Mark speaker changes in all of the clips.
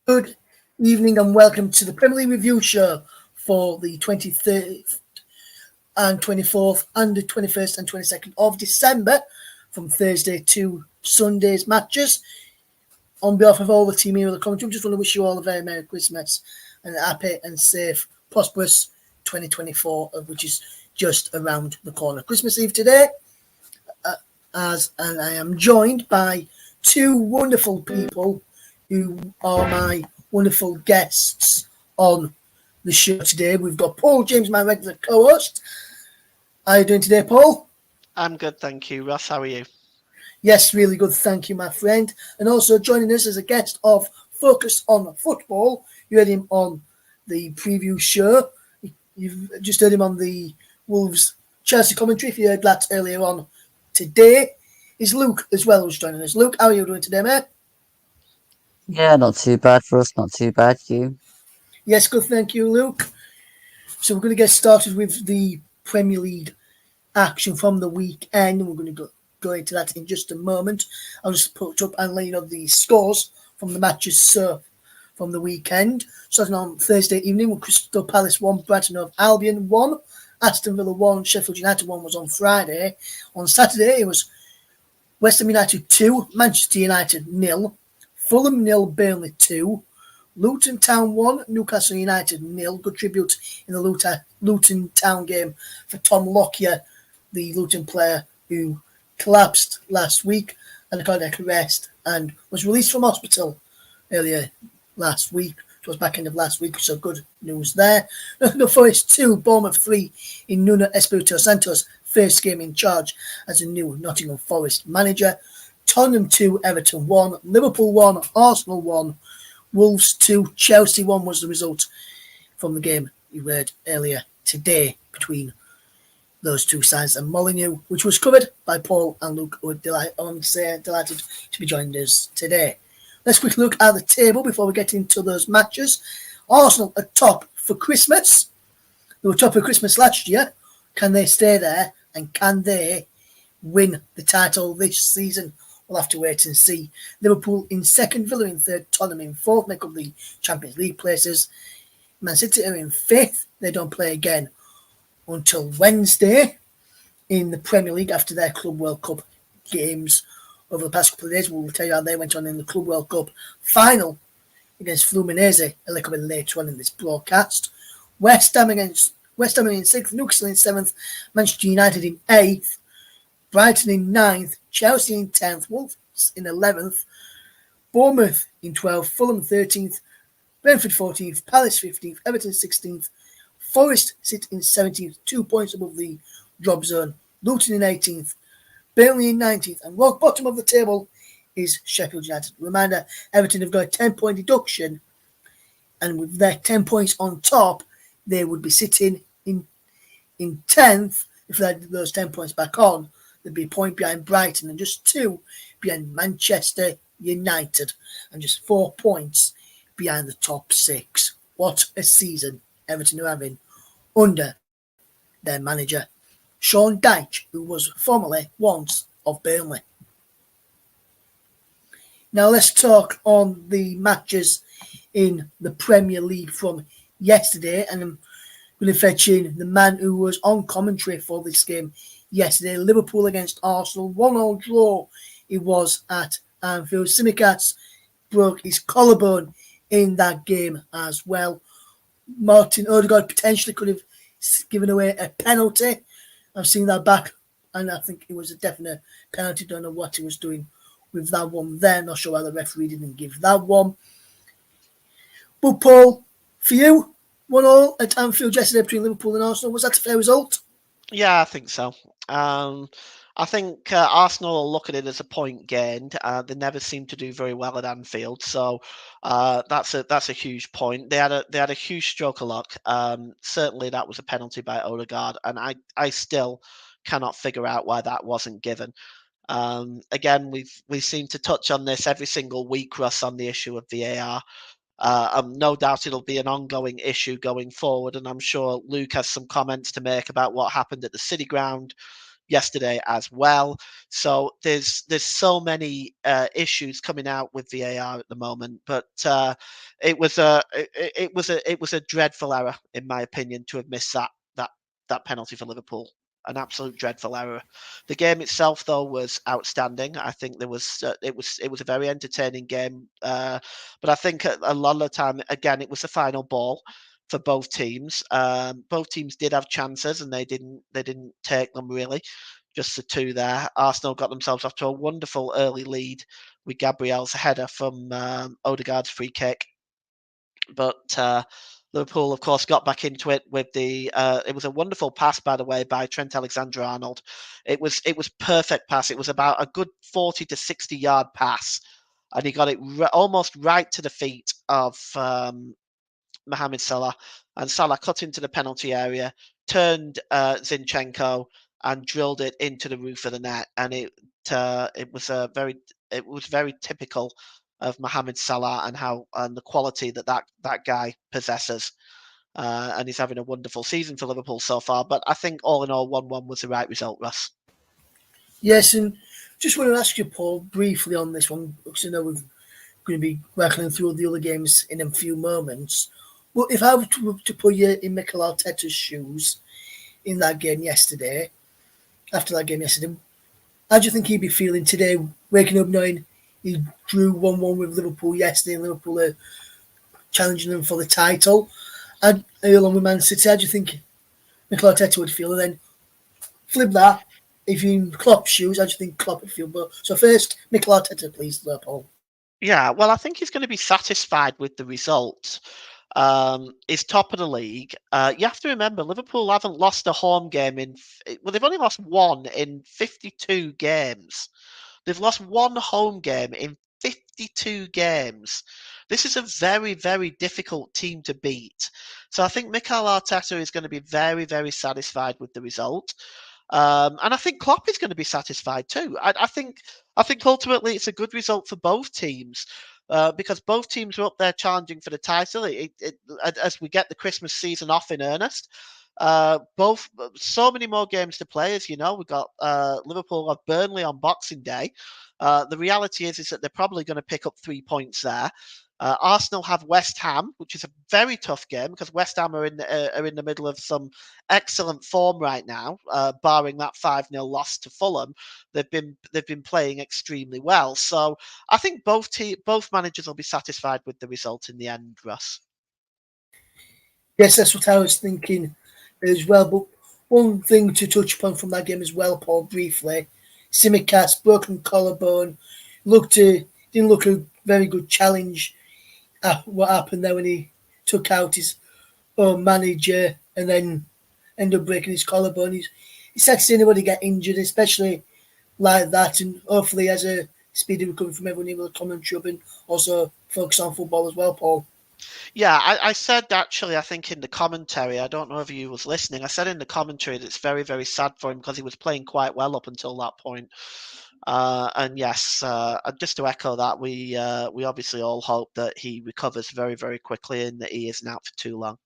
Speaker 1: Good evening and welcome to the Premier League Review Show for the 23rd and 24th and the 21st and 22nd of December from Thursday to Sunday's matches. On behalf of all the team here at the commentary, I just want to wish you all a very Merry Christmas and a happy and safe, prosperous 2024, which is just around the corner. Christmas Eve today, and I am joined by two wonderful people who are my wonderful guests on the show today. We've got Paul James, my regular co-host. How are you doing today, Paul?
Speaker 2: I'm good, thank you. Russ, how are you?
Speaker 1: Yes, really good, thank you, my friend. And also joining us as a guest of Focus on Football. You heard him on the preview show. You've just heard him on the Wolves Chelsea commentary. If you heard that earlier on today, is Luke as well who's joining us. Luke, how are you doing today, mate?
Speaker 3: Yeah, not too bad for us, not too bad. You?
Speaker 1: Yes, good, thank you, Luke. So we're going to get started with the Premier League action from the weekend, and we're going to go into that in just a moment. I'll just put up and let you know the scores from the matches from the weekend. Starting on Thursday evening with Crystal Palace 1, Brighton of Albion 1, Aston Villa 1, Sheffield United 1 was on Friday. On Saturday it was West Ham United 2, Manchester United 0, Fulham 0, Burnley 2, Luton Town 1, Newcastle United 0. Good tribute in the Luton Town game for Tom Lockyer, the Luton player who collapsed last week and a cardiac arrest and was released from hospital earlier last week. It was back end of last week, so good news there. Nottingham Forest 2, Bournemouth 3 in Nuno Espirito Santos' first game in charge as a new Nottingham Forest manager. Tottenham 2, Everton 1, Liverpool 1, Arsenal 1, Wolves 2, Chelsea 1 was the result from the game you heard earlier today between those two sides and Molineux, which was covered by Paul and Luke, who are delighted to be joining us today. Let's quickly look at the table before we get into those matches. Arsenal are top for Christmas. They were top for Christmas last year. Can they stay there? And can they win the title this season? We'll have to wait and see. Liverpool in second, Villa in third, Tottenham in fourth, make up the Champions League places. Man City are in fifth. They don't play again until Wednesday in the Premier League after their Club World Cup games over the past couple of days. We'll tell you how they went on in the Club World Cup final against Fluminense a little bit later on in this broadcast. West Ham in sixth, Newcastle in seventh, Manchester United in eighth, Brighton in ninth, Chelsea in 10th, Wolves in 11th, Bournemouth in 12th, Fulham 13th, Brentford 14th, Palace 15th, Everton 16th, Forest sit in 17th, 2 points above the drop zone, Luton in 18th, Burnley in 19th, and rock bottom of the table is Sheffield United. Reminder, Everton have got a 10-point deduction, and with their 10 points on top, they would be sitting in 10th. If they had those 10 points back on, they'd be a point behind Brighton and just 2 behind Manchester United and just 4 points behind the top 6. What a season Everton are having under their manager, Sean Dyche, who was formerly once of Burnley. Now let's talk on the matches in the Premier League from yesterday, and I'm going to fetch in the man who was on commentary for this game yesterday. Liverpool against Arsenal, 1-1 draw it was at Anfield. Simicats broke his collarbone in that game as well. Martin Odegaard potentially could have given away a penalty. I've seen that back and I think it was a definite penalty. Don't know what he was doing with that one there. Not sure why the referee didn't give that one. But Paul, for you, 1-1 at Anfield yesterday between Liverpool and Arsenal. Was that a fair result?
Speaker 2: Yeah, I think so. I think Arsenal will look at it as a point gained. They never seem to do very well at Anfield, so that's a huge point. They had a huge stroke of luck. Certainly, that was a penalty by Odegaard, and I still cannot figure out why that wasn't given. Again, we seem to touch on this every single week, Russ, on the issue of VAR. No doubt it'll be an ongoing issue going forward, and I'm sure Luke has some comments to make about what happened at the City Ground yesterday as well. So there's so many issues coming out with VAR at the moment, but it was a dreadful error in my opinion to have missed that penalty for Liverpool. An absolute dreadful error. The game itself, though, was outstanding. I think it was a very entertaining game. But I think a lot of the time, again, it was the final ball for both teams. Both teams did have chances, and they didn't take them really. Just the two there. Arsenal got themselves off to a wonderful early lead with Gabriel's header from Odegaard's free kick. But Liverpool, of course, got back into it with the. It was a wonderful pass, by the way, by Trent Alexander-Arnold. It was perfect pass. It was about a good 40 to 60-yard pass, and he got it almost right to the feet of Mohamed Salah, and Salah cut into the penalty area, turned Zinchenko, and drilled it into the roof of the net. And it was very typical of Mohamed Salah and the quality that guy possesses. And he's having a wonderful season for Liverpool so far. But I think all in all, 1-1 was the right result, Russ.
Speaker 1: Yes, and just want to ask you, Paul, briefly on this one, because I know we're going to be working through the other games in a few moments. But if I were to put you in Mikel Arteta's shoes in that game yesterday, after that game yesterday, how do you think he'd be feeling today, waking up knowing he drew 1-1 with Liverpool yesterday and Liverpool are challenging them for the title? And along with Man City, how do you think Mikel Arteta would feel? And then flip that, if you're in Klopp's shoes, how do you think Klopp would feel? But so first, Mikel Arteta, please, Paul.
Speaker 2: Yeah, well, I think he's going to be satisfied with the result. Is top of the league. You have to remember, Liverpool haven't lost a home game they've only lost one in 52 games. They've lost one home game in 52 games. This is a very, very difficult team to beat. So I think Mikel Arteta is going to be very, very satisfied with the result. And I think Klopp is going to be satisfied too. I think ultimately it's a good result for both teams. Because both teams are up there challenging for the title. As we get the Christmas season off in earnest, both so many more games to play. As you know, we've got Liverpool have Burnley on Boxing Day. The reality is that they're probably going to pick up 3 points there. Arsenal have West Ham, which is a very tough game because West Ham are in the middle of some excellent form right now, barring that 5-0 loss to Fulham. They've been playing extremely well. So I think both managers will be satisfied with the result in the end, Russ.
Speaker 1: Yes, that's what I was thinking as well. But one thing to touch upon from that game as well, Paul, briefly, Tsimikas, broken collarbone, didn't look a very good challenge at what happened there when he took out his own manager and then ended up breaking his collarbone. It's sad to see anybody get injured, especially like that, and hopefully as a speedy recovery from everyone in the commentary and also focus on football as well, Paul.
Speaker 2: Yeah, I said actually, I think in the commentary, I don't know if you was listening, I said in the commentary that it's very, very sad for him because he was playing quite well up until that point. And yes, just to echo that, we obviously all hope that he recovers very, very quickly and that he isn't out for too long.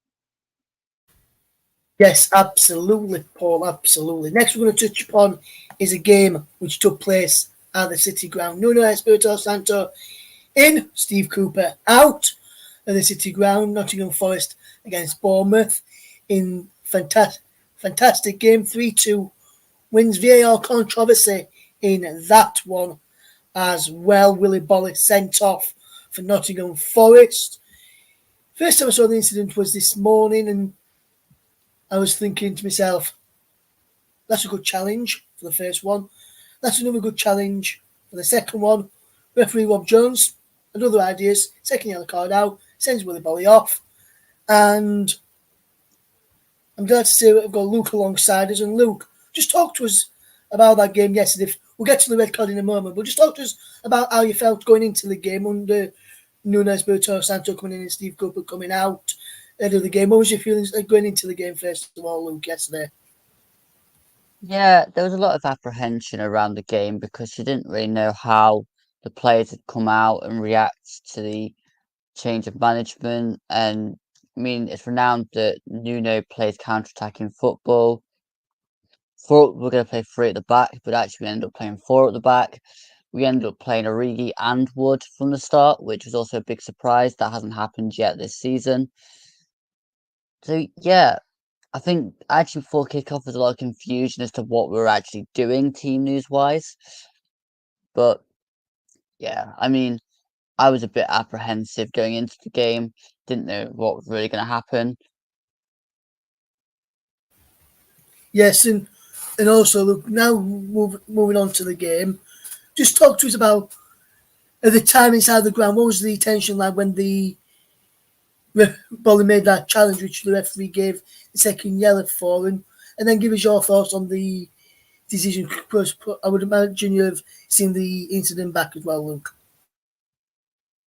Speaker 1: Yes, absolutely, Paul, absolutely. Next we're going to touch upon is a game which took place at the City Ground. Nuno Espirito Santo in, Steve Cooper out at the City Ground. Nottingham Forest against Bournemouth in fantastic game. 3-2 wins. VAR controversy in that one as well. Willy Boly sent off for Nottingham Forest. First time I saw the incident was this morning, and I was thinking to myself, that's a good challenge. for the first one. That's another good challenge for the second one. Referee Rob Jones had other ideas. Second yellow card out, sends Willie Bolly off. And I'm glad to say we've got Luke alongside us. And Luke, just talk to us about that game yesterday. We'll get to the red card in a moment, but just talk to us about how you felt going into the game under Nunes, Berto, Santo coming in and Steve Cooper coming out ahead of the game. What was your feelings going into the game, first of all, Luke, yesterday?
Speaker 3: Yeah, there was a lot of apprehension around the game because you didn't really know how the players had come out and react to the change of management. And I mean, it's renowned that Nuno plays counter-attacking football. Thought we were going to play three at the back, but actually we ended up playing four at the back. We ended up playing Origi and Wood from the start, which was also a big surprise. That hasn't happened yet this season. So yeah, I think actually before kickoff there's a lot of confusion as to what we were actually doing team news wise. But yeah, I mean, I was a bit apprehensive going into the game. Didn't know what was really going to happen.
Speaker 1: Yes, and also, Luke, now moving on to the game, just talk to us about the time inside the ground. What was the tension like when the Bolly made that challenge, which the referee gave the second yellow for, and then give us your thoughts on the decision. I would imagine you've seen the incident back as well, Luke.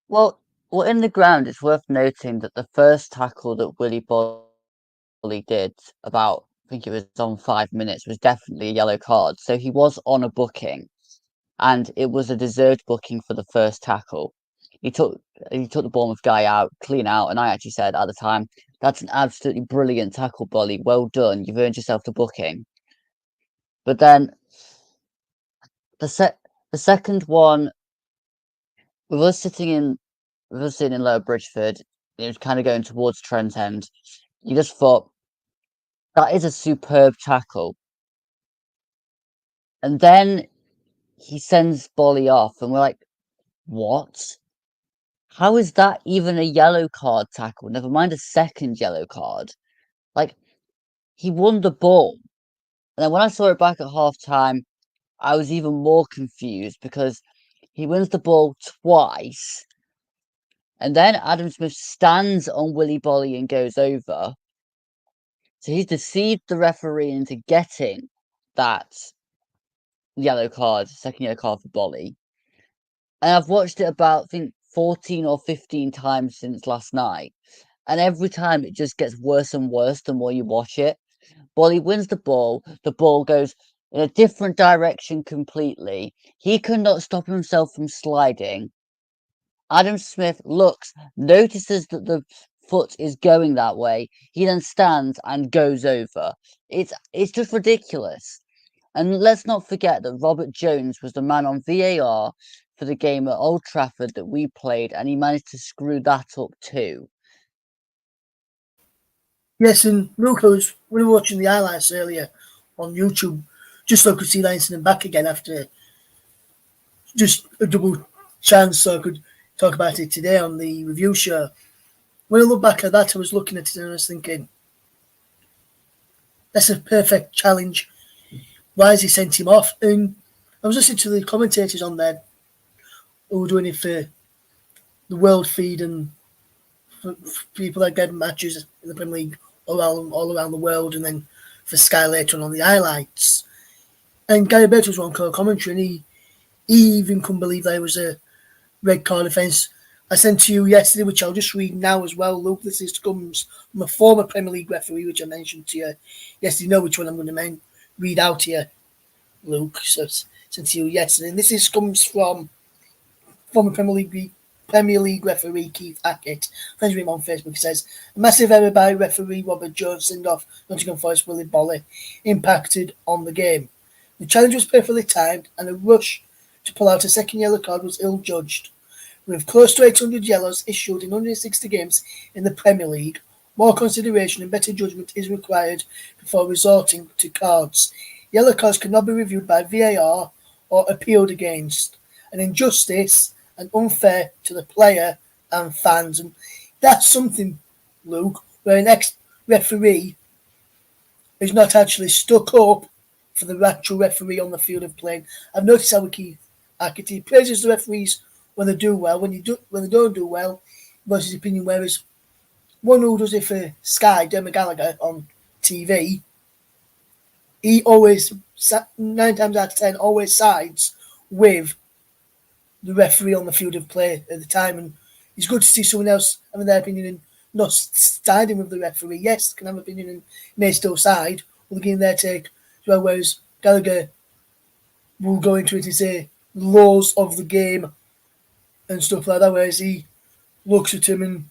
Speaker 3: Well, in the ground, it's worth noting that the first tackle that Willie Bolly did about, I think it was on 5 minutes, was definitely a yellow card. So he was on a booking, and it was a deserved booking for the first tackle. He took the Bournemouth guy out, clean out, and I actually said at the time, "That's an absolutely brilliant tackle, Bolly. Well done. You've earned yourself the booking." But then the second one, we were sitting in Lower Bridgeford. It was kind of going towards Trent End. You just thought that is a superb tackle, and then he sends Bolly off, and we're like, "What? How is that even a yellow card tackle? Never mind a second yellow card. Like, he won the ball." And then when I saw it back at half time, I was even more confused because he wins the ball twice. And then Adam Smith stands on Willy Bolly and goes over. So he's deceived the referee into getting that second yellow card for Bolly. And I've watched it about, I think, 14 or 15 times since last night. And every time it just gets worse and worse the more you watch it. Bolly wins the ball goes in a different direction completely. He cannot stop himself from sliding. Adam Smith looks, notices that the foot is going that way. He then stands and goes over. It's just ridiculous. And let's not forget that Robert Jones was the man on VAR for the game at Old Trafford that we played, and he managed to screw that up too.
Speaker 1: Yes, and Luke, we were watching the highlights earlier on YouTube, just so I could see that incident back again after just a double chance, so I could talk about it today on the review show. When I look back at that, I was looking at it and I was thinking, that's a perfect challenge. Why has he sent him off? And I was listening to the commentators on there who were doing it for the world feed and for people that get matches in the Premier League all around the world, and then for Sky later on the highlights. And Gary Bates was on commentary, and he even couldn't believe that it was a red card offence. I sent to you yesterday, which I'll just read now as well, Luke. This comes from a former Premier League referee, which I mentioned to you yesterday. You know which one I'm going to read out here, Luke. So it's sent to you yesterday. And this comes from former Premier League referee Keith Hackett. Friends with him on Facebook. He says, a massive error by referee Robert Jones send off Nottingham Forest Willie Bolly impacted on the game. The challenge was perfectly timed, and a rush to pull out a second yellow card was ill-judged. With close to 800 yellows issued in 160 games in the Premier League, more consideration and better judgment is required before resorting to cards. Yellow cards cannot be reviewed by VAR or appealed against. An injustice and unfair to the player and fans. And that's something, Luke, where an ex-referee is not actually stuck up for the actual referee on the field of play. I've noticed how Akiti praises the referees when they do well. When they don't do well, voices his opinion. Whereas one who does it for Sky, Dermot Gallagher on TV, he always 9 times out of 10 always sides with the referee on the field of play at the time, and it's good to see someone else having their opinion and not siding with the referee. Yes, can have an opinion and may still side, or giving their take as well. Whereas Gallagher will go into it and say laws of the game and stuff like that. Whereas he looks at him and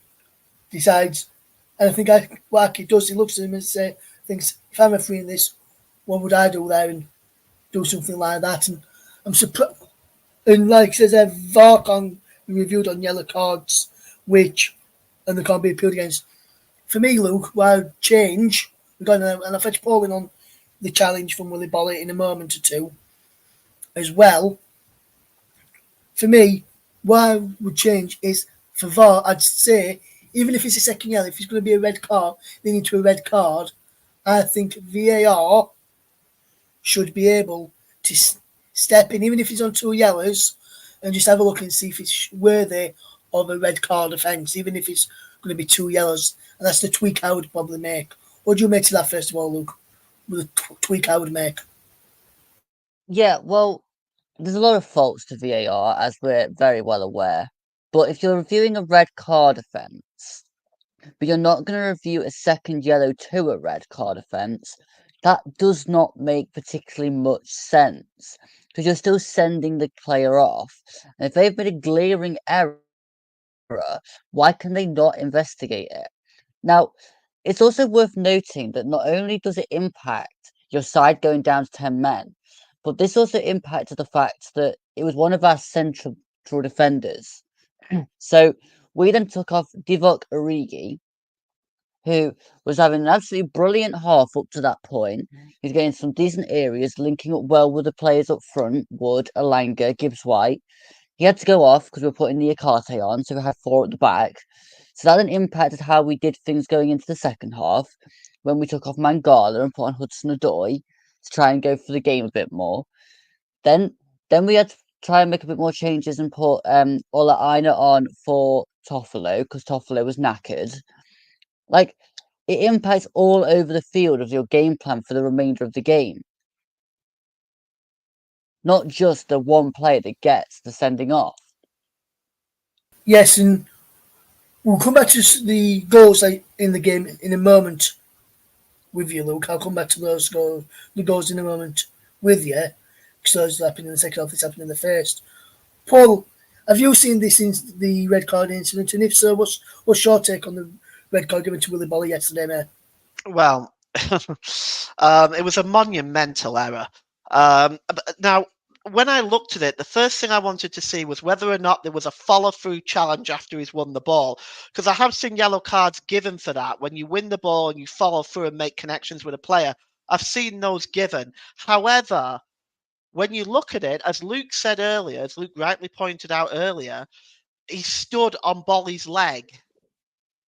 Speaker 1: decides. And I think what he does, he looks at him and thinks, if I'm refereeing this, what would I do there? And do something like that. And I'm surprised. And like it says, VAR can be reviewed on yellow cards, and they can't be appealed against. For me, Luke, what I'd change, and I'll fetch Pauline on the challenge from Willie Bollitt in a moment or two as well. For me, what I would change is for VAR, I'd say, even if it's a second yellow, if it's going to be a red card, leading to a red card, I think VAR should be able to step in, even if he's on 2 yellows, and just have a look and see if it's worthy of a red card offence, even if it's going to be 2 yellows. And that's the tweak I would probably make. What do you make to that, first of all, Luke? The tweak I would make.
Speaker 3: Yeah, well, there's a lot of faults to VAR, as we're very well aware. But if you're reviewing a red card offence, but you're not going to review a second yellow to a red card offence, that does not make particularly much sense, because you're still sending the player off. And if they've made a glaring error, why can they not investigate it? Now, it's also worth noting that not only does it impact your side going down to 10 men, but this also impacted the fact that it was one of our central defenders. So we then took off Divock Origi, who was having an absolutely brilliant half up to that point. He's getting some decent areas, linking up well with the players up front, Wood, Alanga, Gibbs-White. He had to go off because we were putting the Akate on, so we had 4 at the back. So that then impacted how we did things going into the second half, when we took off Mangala and put on Hudson-Odoi to try and go for the game a bit more. Then we had to try and make a bit more changes and put Ola Aina on for Toffolo, because Toffolo was knackered. Like, it impacts all over the field of your game plan for the remainder of the game. Not just the one player that gets the sending off.
Speaker 1: Yes, and we'll come back to the goals in the game in a moment with you, Luke. I'll come back to the goals in a moment with you, because those happened in the second half, this happened in the first. Paul, have you seen this in the red card incident? And if so, what's your take on the red card given to Willie Bollitt yesterday, mate?
Speaker 2: Well, it was a monumental error. Now, when I looked at it, the first thing I wanted to see was whether or not there was a follow-through challenge after he's won the ball. Because I have seen yellow cards given for that. When you win the ball and you follow through and make connections with a player, I've seen those given. However, when you look at it, as Luke said earlier, as Luke rightly pointed out earlier, he stood on Bolly's leg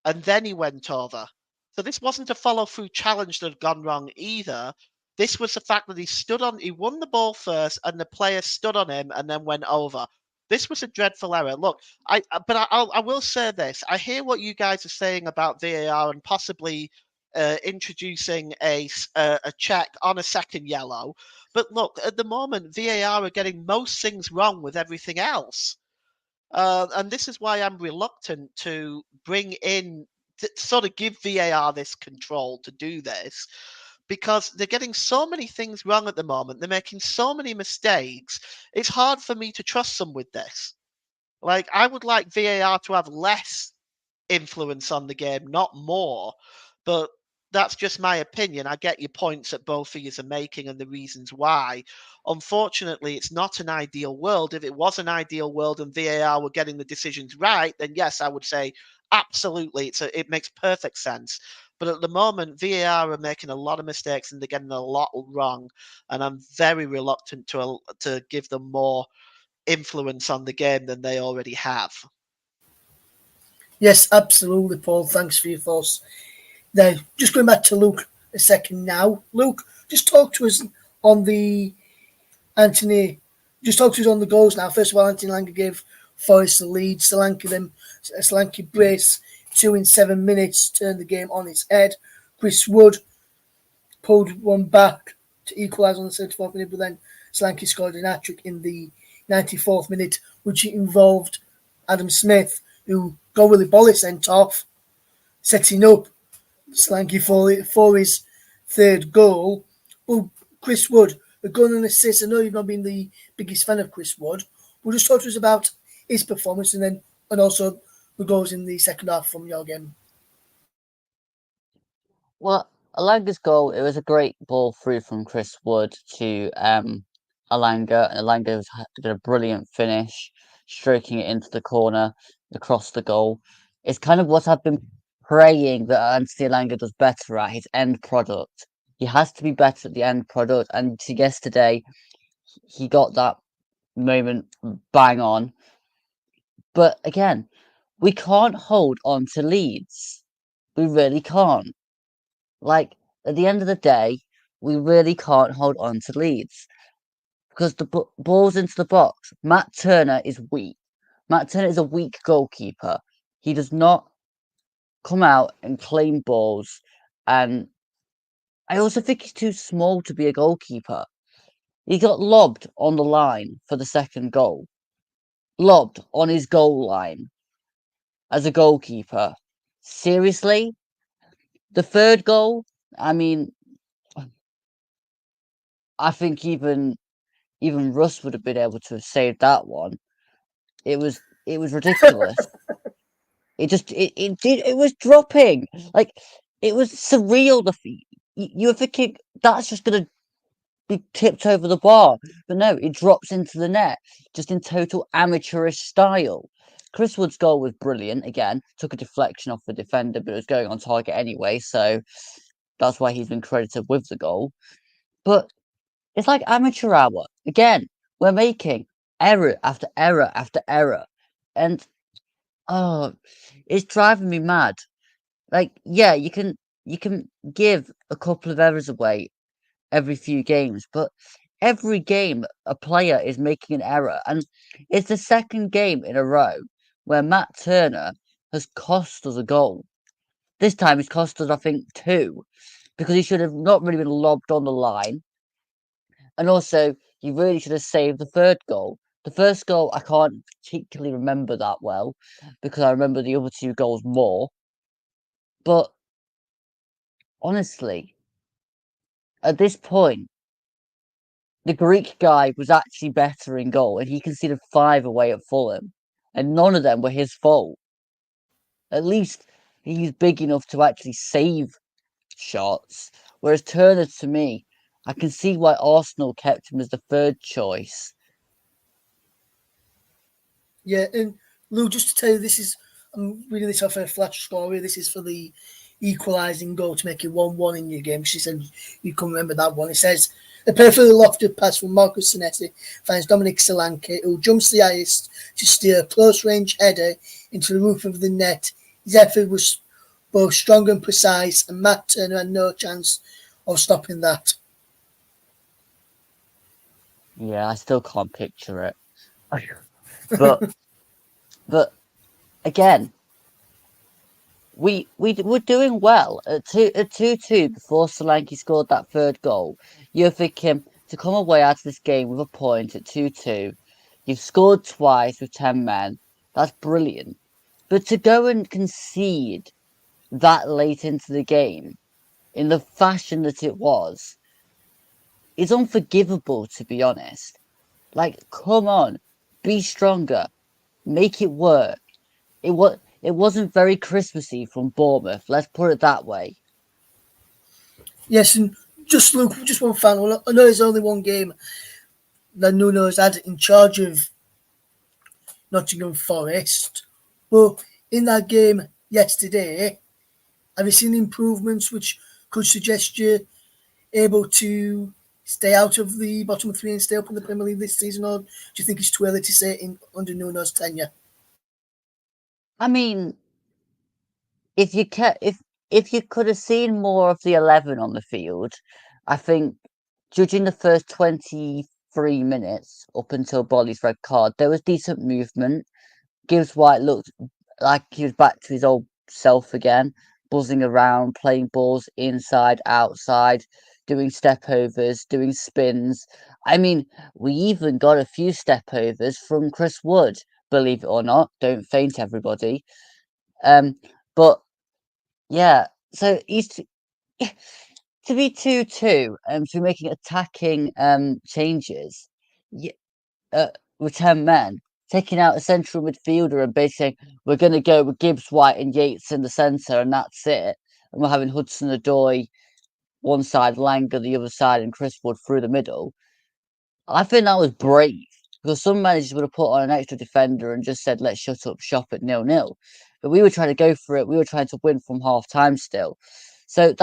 Speaker 2: and then he went over. So this wasn't a follow-through challenge that had gone wrong either. This was the fact that he won the ball first and the player stood on him and then went over. This was a dreadful error. Look, I will say this. I hear what you guys are saying about VAR and possibly introducing a check on a second yellow. But look, at the moment, VAR are getting most things wrong with everything else. And this is why I'm reluctant to sort of give VAR this control to do this, because they're getting so many things wrong at the moment. They're making so many mistakes. It's hard for me to trust them with this. Like, I would like VAR to have less influence on the game, not more. But that's just my opinion. I get your points that both of you are making and the reasons why. Unfortunately, it's not an ideal world. If it was an ideal world and VAR were getting the decisions right, then yes, I would say absolutely. It makes perfect sense. But at the moment, VAR are making a lot of mistakes and they're getting a lot wrong. And I'm very reluctant to give them more influence on the game than they already have.
Speaker 1: Yes, absolutely, Paul. Thanks for your thoughts. Now, just going back to Luke a second now. Luke, just talk to us on the Anthony, just talk to us on the goals now. First of all, Anthony Langer gave Forest the lead. Solanke brace 2 in 7 minutes, turned the game on its head. Chris Wood pulled one back to equalise on the 34th minute, but then Solanke scored an hat-trick in the 94th minute, which involved Adam Smith, who got Willie Bolly sent off, setting up Solanke for his third goal. Well, Chris Wood, a goal and assist. I know you've not been the biggest fan of Chris Wood. Well, just talk to us about his performance and also the goals in the second half from your game.
Speaker 3: Well, Alanga's goal, it was a great ball through from Chris Wood to Alanga, and Alanga did a brilliant finish, stroking it into the corner, across the goal. It's kind of what I've been praying that Anthony Alanga does better at, his end product. He has to be better at the end product, and yesterday he got that moment bang on. But again, we can't hold on to leads. We really can't. Like, at the end of the day, we really can't hold on to leads because the ball's into the box. Matt Turner is weak. Matt Turner is a weak goalkeeper. He does not come out and claim balls. And I also think he's too small to be a goalkeeper. He got lobbed on the line for the second goal. Lobbed on his goal line as a goalkeeper. Seriously? The third goal? I mean, I think even Russ would have been able to have saved that one. It was ridiculous. It was dropping. Like, it was surreal. You were thinking that's just gonna be tipped over the bar, but no, it drops into the net, just in total amateurish style. Chris Wood's goal was brilliant. Again, took a deflection off the defender, but it was going on target anyway, so that's why he's been credited with the goal. But it's like amateur hour. Again, we're making error after error after error. And oh, it's driving me mad. Like, yeah, you can give a couple of errors away every few games, but every game a player is making an error. And it's the second game in a row where Matt Turner has cost us a goal. This time he's cost us, I think, two, because he should have not really been lobbed on the line. And also, you really should have saved the third goal. The first goal, I can't particularly remember that well because I remember the other two goals more. But honestly, at this point, the Greek guy was actually better in goal and he conceded 5 away at Fulham. And none of them were his fault. At least he's big enough to actually save shots. Whereas Turner, to me, I can see why Arsenal kept him as the third choice.
Speaker 1: Yeah, and Lou, just to tell you, I'm reading this off a flash score here. This is for the equalising goal to make it 1-1 in your game. She said you can remember that one. It says, a perfectly lofted pass from Marcus Sinetti finds Dominic Solanke, who jumps the highest to steer a close-range header into the roof of the net. His effort was both strong and precise, and Matt Turner had no chance of stopping that.
Speaker 3: Yeah, I still can't picture it. But again, we were doing well at 2-2 before Solanke scored that third goal. You're thinking to come away out of this game with a point at 2-2. You've scored twice with 10 men. That's brilliant. But to go and concede that late into the game in the fashion that it was is unforgivable, to be honest. Like, come on, be stronger, make it work. It wasn't very Christmassy from Bournemouth. Let's put it that way.
Speaker 1: Yes, and just Luke, just one final. I know there's only one game that Nuno's had in charge of Nottingham Forest, but in that game yesterday, have you seen improvements which could suggest you're able to stay out of the bottom three and stay up in the Premier League this season, or do you think it's too early to say under Nuno's tenure?
Speaker 3: I mean, if you could have seen more of the 11 on the field, I think judging the first 23 minutes up until Bolly's red card, there was decent movement. Gibbs White looked like he was back to his old self again, buzzing around, playing balls inside, outside, doing step overs, doing spins. I mean, we even got a few step overs from Chris Wood, believe it or not. Don't faint, everybody. But yeah, so he's to be 2-2, to be making attacking changes. Yeah, with 10 men, taking out a central midfielder and basically saying, we're going to go with Gibbs, White, and Yates in the centre, and that's it. And we're having Hudson Odoi one side, Langer the other side, and Chris Wood through the middle. I think that was brave because some managers would have put on an extra defender and just said, let's shut up shop at 0-0. But we were trying to go for it. We were trying to win from half time still. So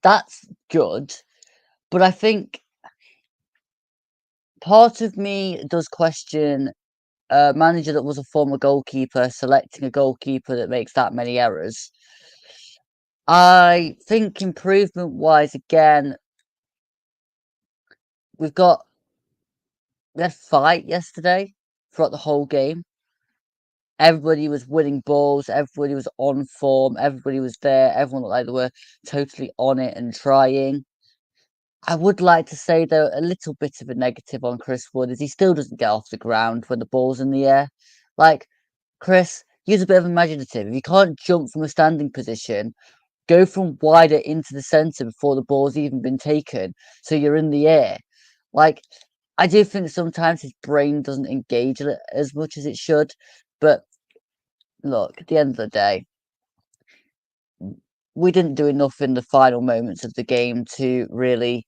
Speaker 3: that's good. But I think part of me does question a manager that was a former goalkeeper selecting a goalkeeper that makes that many errors. I think improvement wise, again, we had fight yesterday throughout the whole game. Everybody was winning balls, everybody was on form, everybody was there, everyone looked like they were totally on it and trying. I would like to say, though, a little bit of a negative on Chris Wood is he still doesn't get off the ground when the ball's in the air. Like, Chris, use a bit of imaginative. If you can't jump from a standing position, go from wider into the centre before the ball's even been taken, so you're in the air. Like, I do think sometimes his brain doesn't engage as much as it should, but look, at the end of the day, we didn't do enough in the final moments of the game to really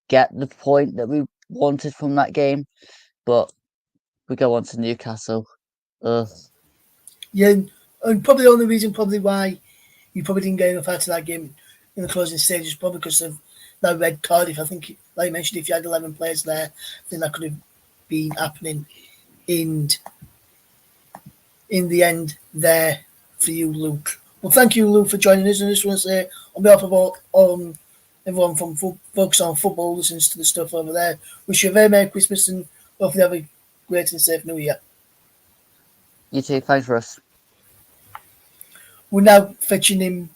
Speaker 3: get the point that we wanted from that game, but we go on to Newcastle. Ugh.
Speaker 1: Yeah, and probably the only reason why you probably didn't get enough out of that game in the closing stage is probably because of that red card. If I think, like you mentioned, if you had 11 players there, I think that could have been happening in the end there for you, Luke. Well, thank you, Luke, for joining us. And I just want to say, on behalf of all everyone from Focus on Football listens to the stuff over there, wish you a very Merry Christmas and hopefully have a great and safe New Year.
Speaker 3: You too. Thanks, Russ.
Speaker 1: We're now fetching him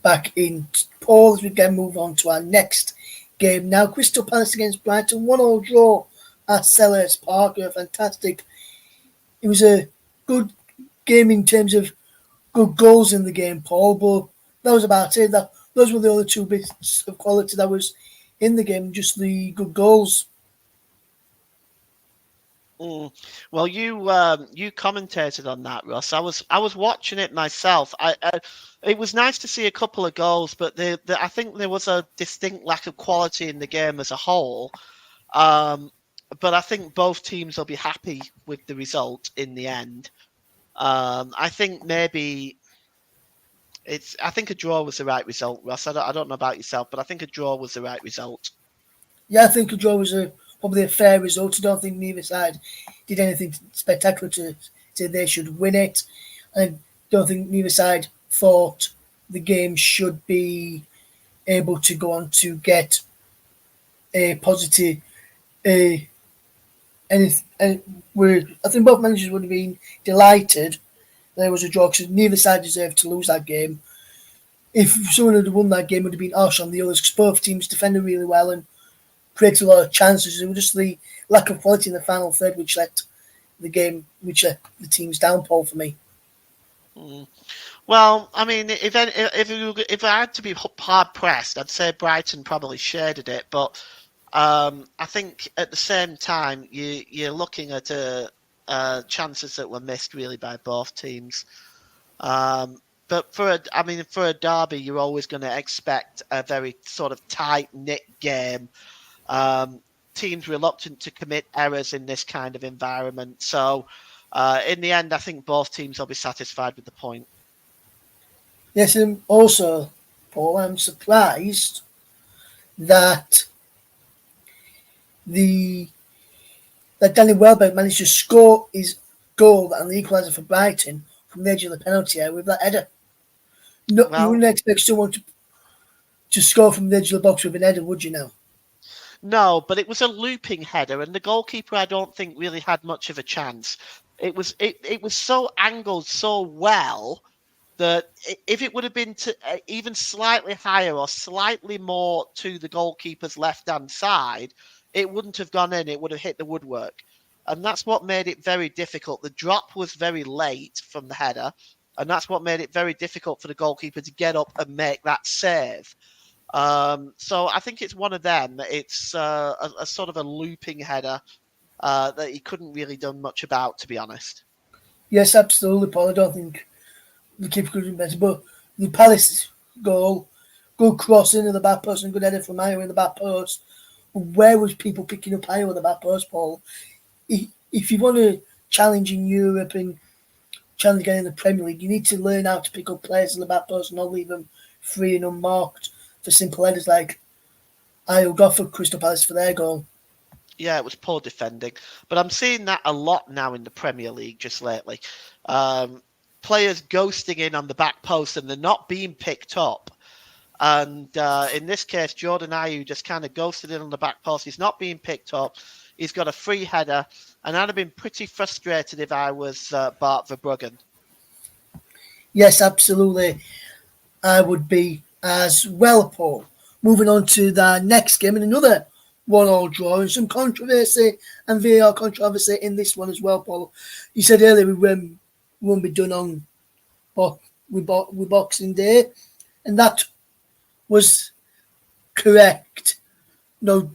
Speaker 1: back in. Paul, as we can move on to our next game now. Crystal Palace against Brighton, 1-1 draw at Selhurst Park. Fantastic. It was a good game in terms of good goals in the game, Paul, but that was about it. Those were the only two bits of quality that was in the game, just the good goals.
Speaker 2: Well, you commentated on that, Russ. I was watching it myself. It was nice to see a couple of goals, but I think there was a distinct lack of quality in the game as a whole. But I think both teams will be happy with the result in the end. I think maybe I think a draw was the right result, Russ. I don't know about yourself, but I think a draw was the right result.
Speaker 1: Yeah, I think a draw was probably a fair result. I don't think neither side did anything spectacular to say they should win it. I don't think neither side thought the game should be able to go on to get a positive. And I think both managers would have been delighted there was a draw because neither side deserved to lose that game. If someone had won that game, it would have been harsh on the others because both teams defended really well and created a lot of chances. It was just the lack of quality in the final third which let the team's downfall for me.
Speaker 2: Well, I mean, if I had to be hard pressed, I'd say Brighton probably shaded it, but I think at the same time you're looking at chances that were missed really by both teams. But for a derby, you're always going to expect a very sort of tight-knit game. Teams reluctant to commit errors in this kind of environment. So, in the end, I think both teams will be satisfied with the point.
Speaker 1: Yes, and also, Paul, I'm surprised that that Danny Welbeck managed to score his goal and the equaliser for Brighton from the edge of the penalty area with that header. No, you wouldn't expect someone to score from the edge of the box with an header, would you now?
Speaker 2: No, but it was a looping header, and the goalkeeper I don't think really had much of a chance. It was so angled so well that if it would have been to even slightly higher or slightly more to the goalkeeper's left-hand side, it wouldn't have gone in. It would have hit the woodwork. And that's what made it very difficult. The drop was very late from the header, and that's what made it very difficult for the goalkeeper to get up and make that save. So I think it's one of them. It's a sort of a looping header that he couldn't really done much about, to be honest.
Speaker 1: Yes, absolutely, Paul. I don't think the keeper could have been better, but the Palace goal, good cross into the back post and good header from Ayo in the back post. Where was people picking up Ayo in the back post, Paul? If you want to challenge in Europe and challenge again in the Premier League, you need to learn how to pick up players in the back post and not leave them free and unmarked for simple headers like Ayo got for Crystal Palace for their goal.
Speaker 2: Yeah, it was poor defending. But I'm seeing that a lot now in the Premier League just lately. Players ghosting in on the back post and they're not being picked up. And in this case, Jordan Ayew just kind of ghosted in on the back post. He's not being picked up. He's got a free header. And I'd have been pretty frustrated if I was Bart Verbruggen.
Speaker 1: Yes, absolutely. I would be as well, Paul. Moving on to the next game and another 1-1 draw and some controversy and VAR controversy in this one as well, Paul. You said earlier we won't be done on with Boxing Day, and that was correct. No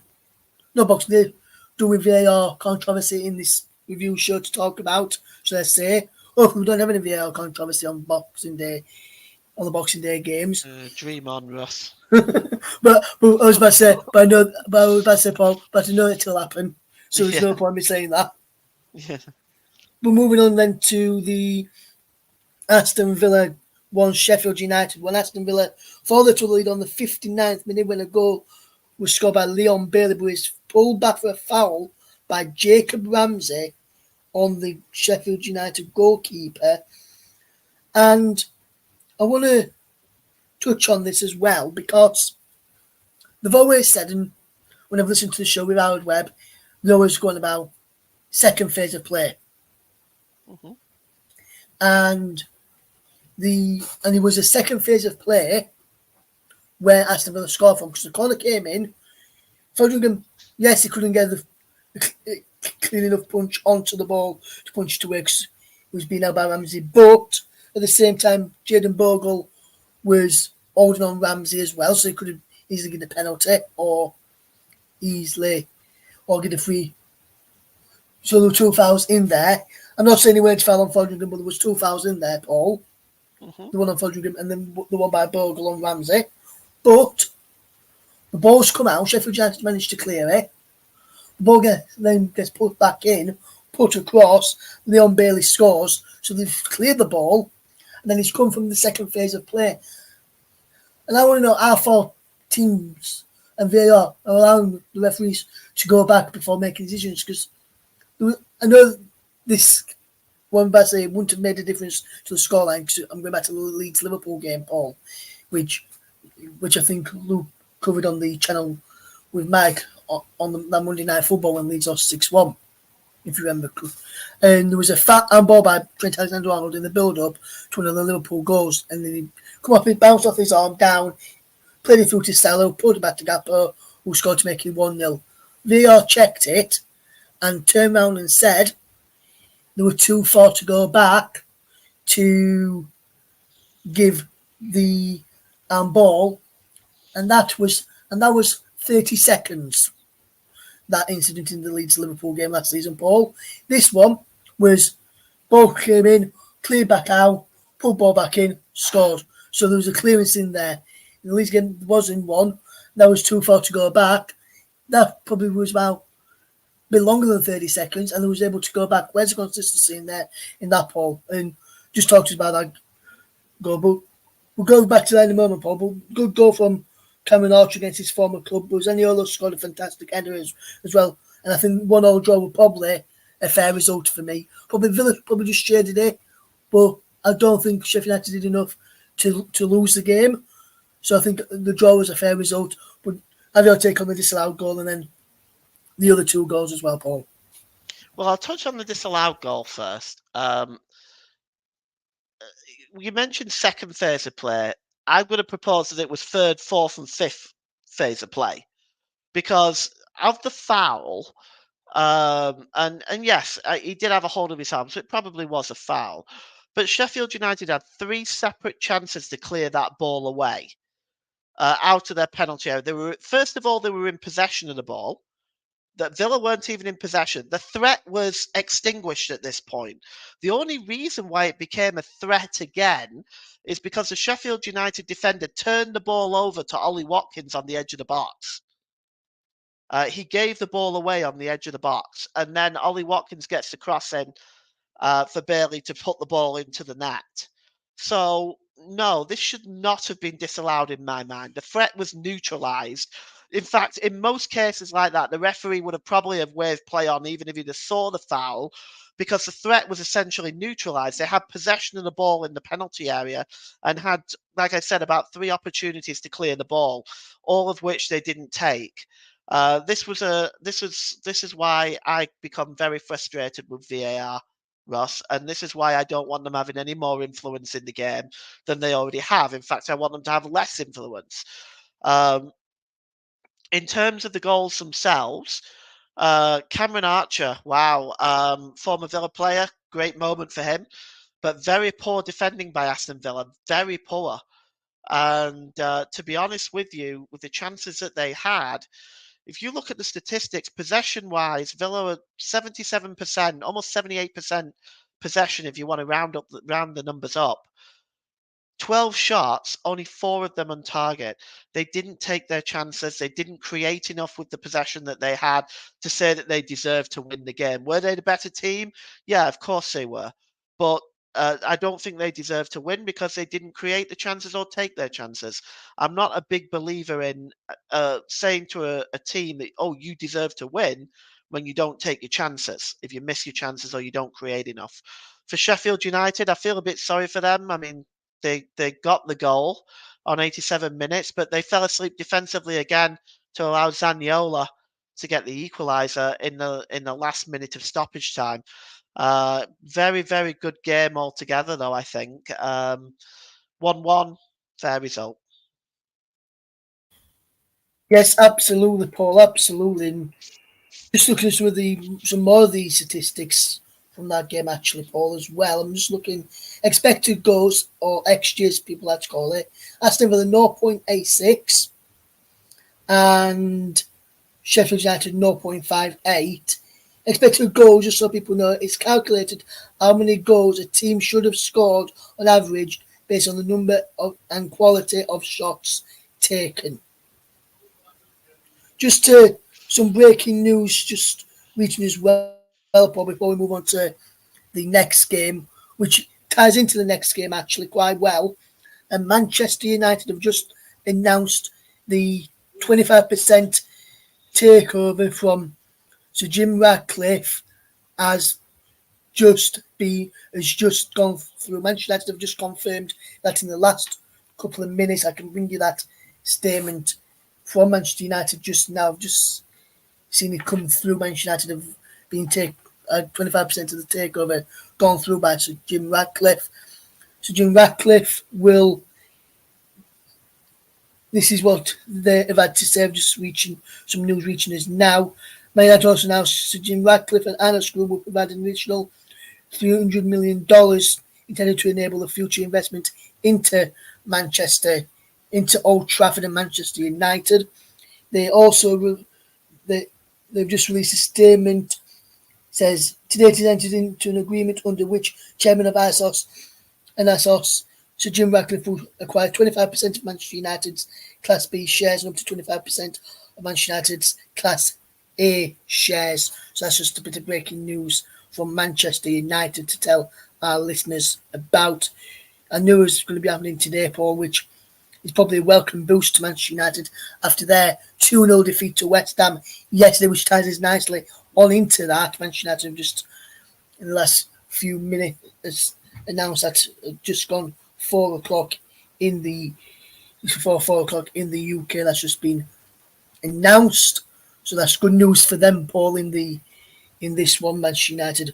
Speaker 1: Boxing Day, doing VAR controversy in this review show to talk about, should I say. Hopefully we don't have any VAR controversy on Boxing Day, on the Boxing Day games.
Speaker 2: Dream on, Russ.
Speaker 1: but I was about to say, Paul, but I know it'll happen, so there's no point in me saying that.
Speaker 2: Yeah.
Speaker 1: But moving on then to the Aston Villa 1, Sheffield United 1. Aston Villa further to the lead on the 59th minute when a goal was scored by Leon Bailey, but was pulled back for a foul by Jacob Ramsey on the Sheffield United goalkeeper. And I want to touch on this as well because they've always said, and when I've listened to the show with Howard Webb, they're always going about second phase of play.
Speaker 2: Mm-hmm.
Speaker 1: And it was a second phase of play where Aston Villa scored from because the corner came in. Foderingham, yes, he couldn't get the clean enough punch onto the ball to punch it away because it was being held by Ramsey. But at the same time, Jayden Bogle was holding on Ramsey as well, so he could have easily get a penalty or get a free. So there were 2 fouls in there. I'm not saying he went foul on Foderingham, but there was 2 fouls in there, Paul. Mm-hmm. The one on Foderingham and then the one by Bogle on Ramsey. But the ball's come out. Sheffield United managed to clear it. The ball then gets put back in, put across. Leon Bailey scores. So they've cleared the ball. And then he's come from the second phase of play. And I want to know how far teams and VAR are allowing the referees to go back before making decisions. Because I know this one by say wouldn't have made a difference to the scoreline. Because I'm going back to the Leeds Liverpool game, Paul, which I think Luke covered on the channel with Mike on that Monday Night Football when Leeds lost 6-1, if you remember. And there was a fat handball by Trent Alexander-Arnold in the build-up to one of the Liverpool goals, and then he come up, he bounced off his arm down, played it through to Sallow, pulled it back to Gakpo, who scored to make it 1-0. VAR checked it and turned around and said they were too far to go back to give the ball, and that was 30 seconds. That incident in the Leeds Liverpool game last season, Paul. This one was ball came in, cleared back out, pulled ball back in, scored. So there was a clearance in there. In the Leeds game was in one. That was too far to go back. That probably was about a bit longer than 30 seconds, and they was able to go back. Where's the consistency in there in that, Paul? And just talked about that goal, but we'll go back to that in a moment, Paul. But good goal from Cameron Archer against his former club, but Zaniolo scored a fantastic header as well. And I think 1-1 draw was probably a fair result for me. Probably Villa just shaded it, but I don't think Sheffield United did enough to lose the game. So I think the draw was a fair result. But I don't take on the disallowed goal and then the other two goals as well, Paul.
Speaker 2: Well, I'll touch on the disallowed goal first. You mentioned second phase of play. I'm going to propose that it was third, fourth, and fifth phase of play because of the foul. And yes, he did have a hold of his arm, so it probably was a foul. But Sheffield United had 3 separate chances to clear that ball away out of their penalty area. They were first of all they were in possession of the ball. That Villa weren't even in possession. The threat was extinguished at this point. The only reason why it became a threat again is because the Sheffield United defender turned the ball over to Ollie Watkins on the edge of the box. He gave the ball away on the edge of the box, and then Ollie Watkins gets the cross in for Bailey to put the ball into the net. So, no, this should not have been disallowed in my mind. The threat was neutralised. In fact, in most cases like that, the referee would have probably have waved play on even if he'd have saw the foul because the threat was essentially neutralised. They had possession of the ball in the penalty area and had, like I said, about 3 opportunities to clear the ball, all of which they didn't take. This is why I become very frustrated with VAR, Ross, and this is why I don't want them having any more influence in the game than they already have. In fact, I want them to have less influence. In terms of the goals themselves, Cameron Archer, wow, former Villa player, great moment for him, but very poor defending by Aston Villa, very poor. And to be honest with you, with the chances that they had, if you look at the statistics, possession-wise, Villa are 77%, almost 78% possession if you want to round the numbers up. 12 shots, only 4 of them on target. They didn't take their chances. They didn't create enough with the possession that they had to say that they deserved to win the game. Were they the better team? Yeah, of course they were. But I don't think they deserve to win because they didn't create the chances or take their chances. I'm not a big believer in saying to a team that, oh, you deserve to win when you don't take your chances, if you miss your chances or you don't create enough. For Sheffield United, I feel a bit sorry for them. I mean, they got the goal on 87 minutes, but they fell asleep defensively again to allow Zaniolo to get the equaliser in the last minute of stoppage time. Very, very good game altogether, though, I think. 1-1, fair result.
Speaker 1: Yes, absolutely, Paul, absolutely. And just looking at some more of the statistics from that game, actually, Paul, as well. I'm just looking expected goals, or XG as people like to call it. Aston Villa 0.86 and Sheffield United 0.58. Expected goals, just so people know, it's calculated how many goals a team should have scored on average based on the number of and quality of shots taken. Just some breaking news just reaching as well, Paul, before we move on to the next game, which ties into the next game actually quite well. And Manchester United have just announced the 25% takeover from Sir Jim Ratcliffe has just gone through. Manchester United have just confirmed that in the last couple of minutes. I can bring you that statement from Manchester United just now. I've just seen it come through. Manchester United have been 25% of the takeover gone through by Sir Jim Ratcliffe. Sir Jim Ratcliffe will. This is what they have had to say. I'm just reaching some news reaching us now. Man United also announced Sir Jim Ratcliffe and Anna's Group will provide an additional $300 million intended to enable the future investment into Manchester, into Old Trafford and Manchester United. They also they've just released a statement. Says today it is entered into an agreement under which Chairman of ASOS and ASOS, Sir Jim Ratcliffe, will acquire 25% of Manchester United's Class B shares and up to 25% of Manchester United's Class A shares. So that's just a bit of breaking news from Manchester United to tell our listeners about. I knew it was going to be happening today, Paul, which is probably a welcome boost to Manchester United after their 2-0 defeat to West Ham yesterday, which ties us nicely on into that. Manchester United have just, in the last few minutes, announced that just gone 4 o'clock in the UK. That's just been announced. So that's good news for them, Paul, in this one, Manchester United.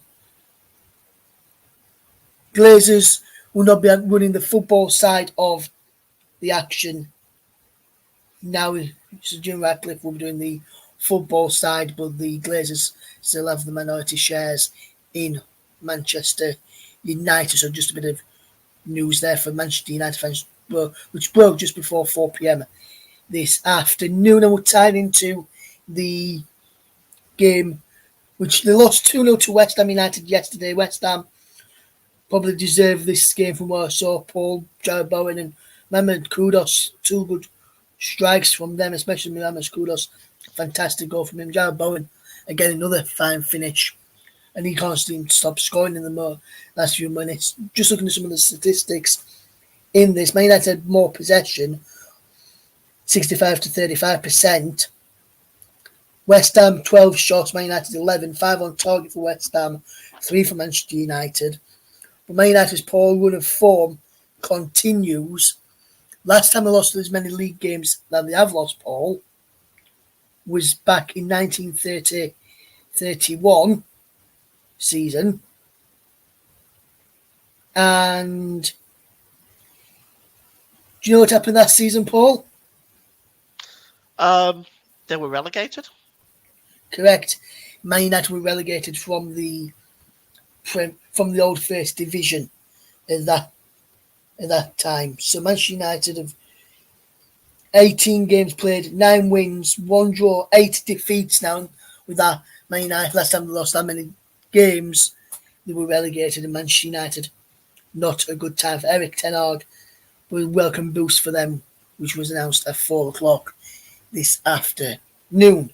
Speaker 1: Glazers will not be running the football side of the action. Now, Sir Jim Ratcliffe will be doing the football side, but the Glazers still have the minority shares in Manchester United. So just a bit of news there for Manchester United fans, which broke just before 4 p.m. this afternoon. And we're tied into the game, which they lost 2-0 to West Ham United yesterday. West Ham probably deserve this game from what I saw. Paul, Jared Bowen and Mohamed Kudus, two good strikes from them, especially Mohamed Kudus. Fantastic goal from him. Jared Bowen, again, another fine finish. And he can't seem to stop scoring in the last few minutes. Just looking at some of the statistics in this, Man United had more possession, 65 to 35%. West Ham, 12 shots, Man United 11, 5 on target for West Ham, 3 for Manchester United. But Man United's poor run of form continues. Last time they lost as many league games that they have lost, Paul, was back in 1930-31 season. And do you know what happened that season, Paul?
Speaker 2: They were relegated.
Speaker 1: Correct. Man United were relegated from the old First Division at that time. So Manchester United have 18 games played, 9 wins, 1 draw, 8 defeats now. With that, Man United, last time they lost that many games, they were relegated. And Manchester United, not a good time for Eric Ten Hag. But a welcome boost for them, which was announced at 4 o'clock this afternoon.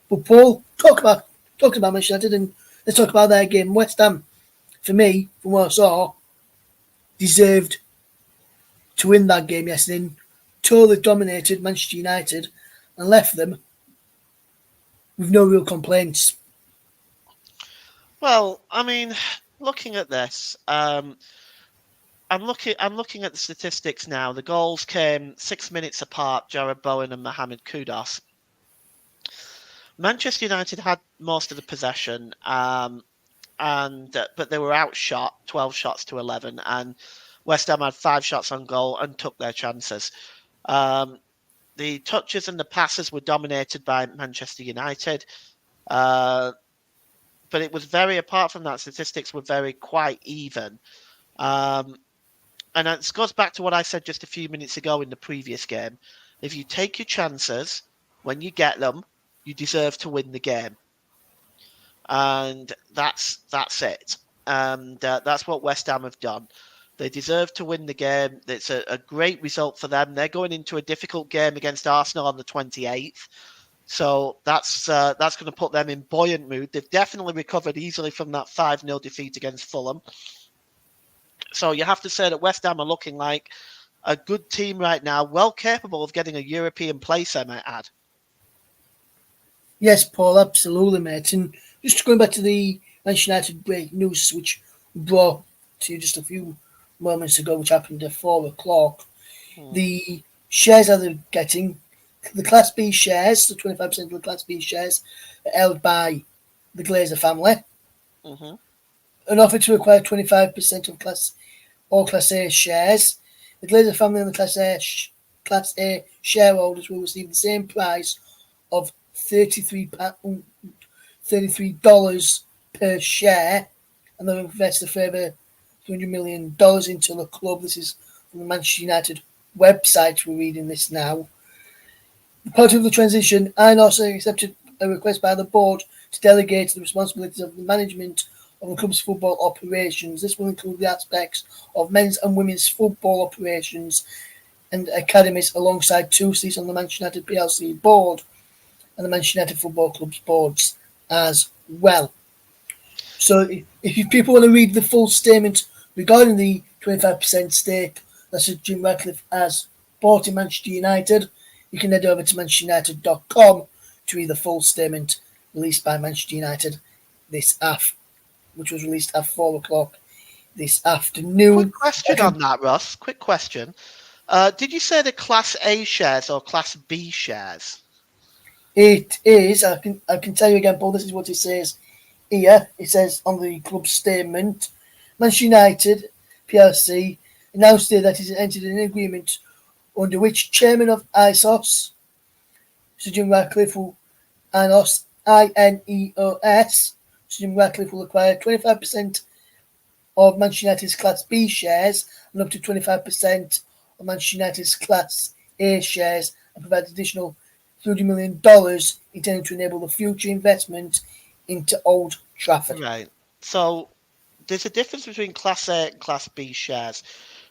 Speaker 1: But Paul, talk about Manchester United and let's talk about their game. West Ham, for me, from what I saw, deserved to win that game yesterday. Totally dominated Manchester United and left them with no real complaints.
Speaker 2: Well, I mean, looking at this, I'm looking at the statistics now. The goals came 6 minutes apart. Jared Bowen and Mohamed Kudus. Manchester United had most of the possession, but they were outshot 12 shots to 11, and West Ham had 5 shots on goal and took their chances. The touches and the passes were dominated by Manchester United, but it was apart from that, statistics were quite even. And it goes back to what I said just a few minutes ago in the previous game. If you take your chances when you get them, you deserve to win the game. And that's it. And that's what West Ham have done. They deserve to win the game. It's a great result for them. They're going into a difficult game against Arsenal on the 28th. So that's going to put them in buoyant mood. They've definitely recovered easily from that 5-0 defeat against Fulham. So you have to say that West Ham are looking like a good team right now, well capable of getting a European place, I might add.
Speaker 1: Yes, Paul, absolutely, mate. And just going back to the Manchester United break news, which we brought to you just a few moments ago, which happened at 4 o'clock. The shares that they're getting, the Class B shares, the 25% of the Class B shares, are held by the Glazer family.
Speaker 2: Mm-hmm.
Speaker 1: An offer to acquire 25% of all Class A shares. The Glazer family and the Class A shareholders will receive the same price of $33 per share, and they'll invest a further $200 million into the club. This is from the Manchester United website. We're reading this now. The part of the transition, I also accepted a request by the board to delegate the responsibilities of the management of the club's football operations. This will include the aspects of men's and women's football operations and academies, alongside 2 seats on the Manchester United PLC board and the Manchester United Football Club's boards as well. So if people want to read the full statement regarding the 25% stake that Sir Jim Ratcliffe has bought in Manchester United, you can head over to manchesterunited.com to read the full statement released by Manchester United which was released at 4 o'clock this afternoon.
Speaker 2: Quick question on that, Russ. Quick question. Did you say the Class A shares or Class B shares?
Speaker 1: It is. I can tell you again, Paul. This is what it says here. It says on the club statement, Manchester United PLC announced today that it has entered an agreement under which chairman of ISOS, Sir Jim Ratcliffe, INEOS, Sir Jim Ratcliffe will acquire 25% of Manchester United's Class B shares and up to 25% of Manchester United's Class A shares and provide additional $30 million intended to enable the future investment into Old Trafford.
Speaker 2: Right. So there's a difference between Class A and Class B shares.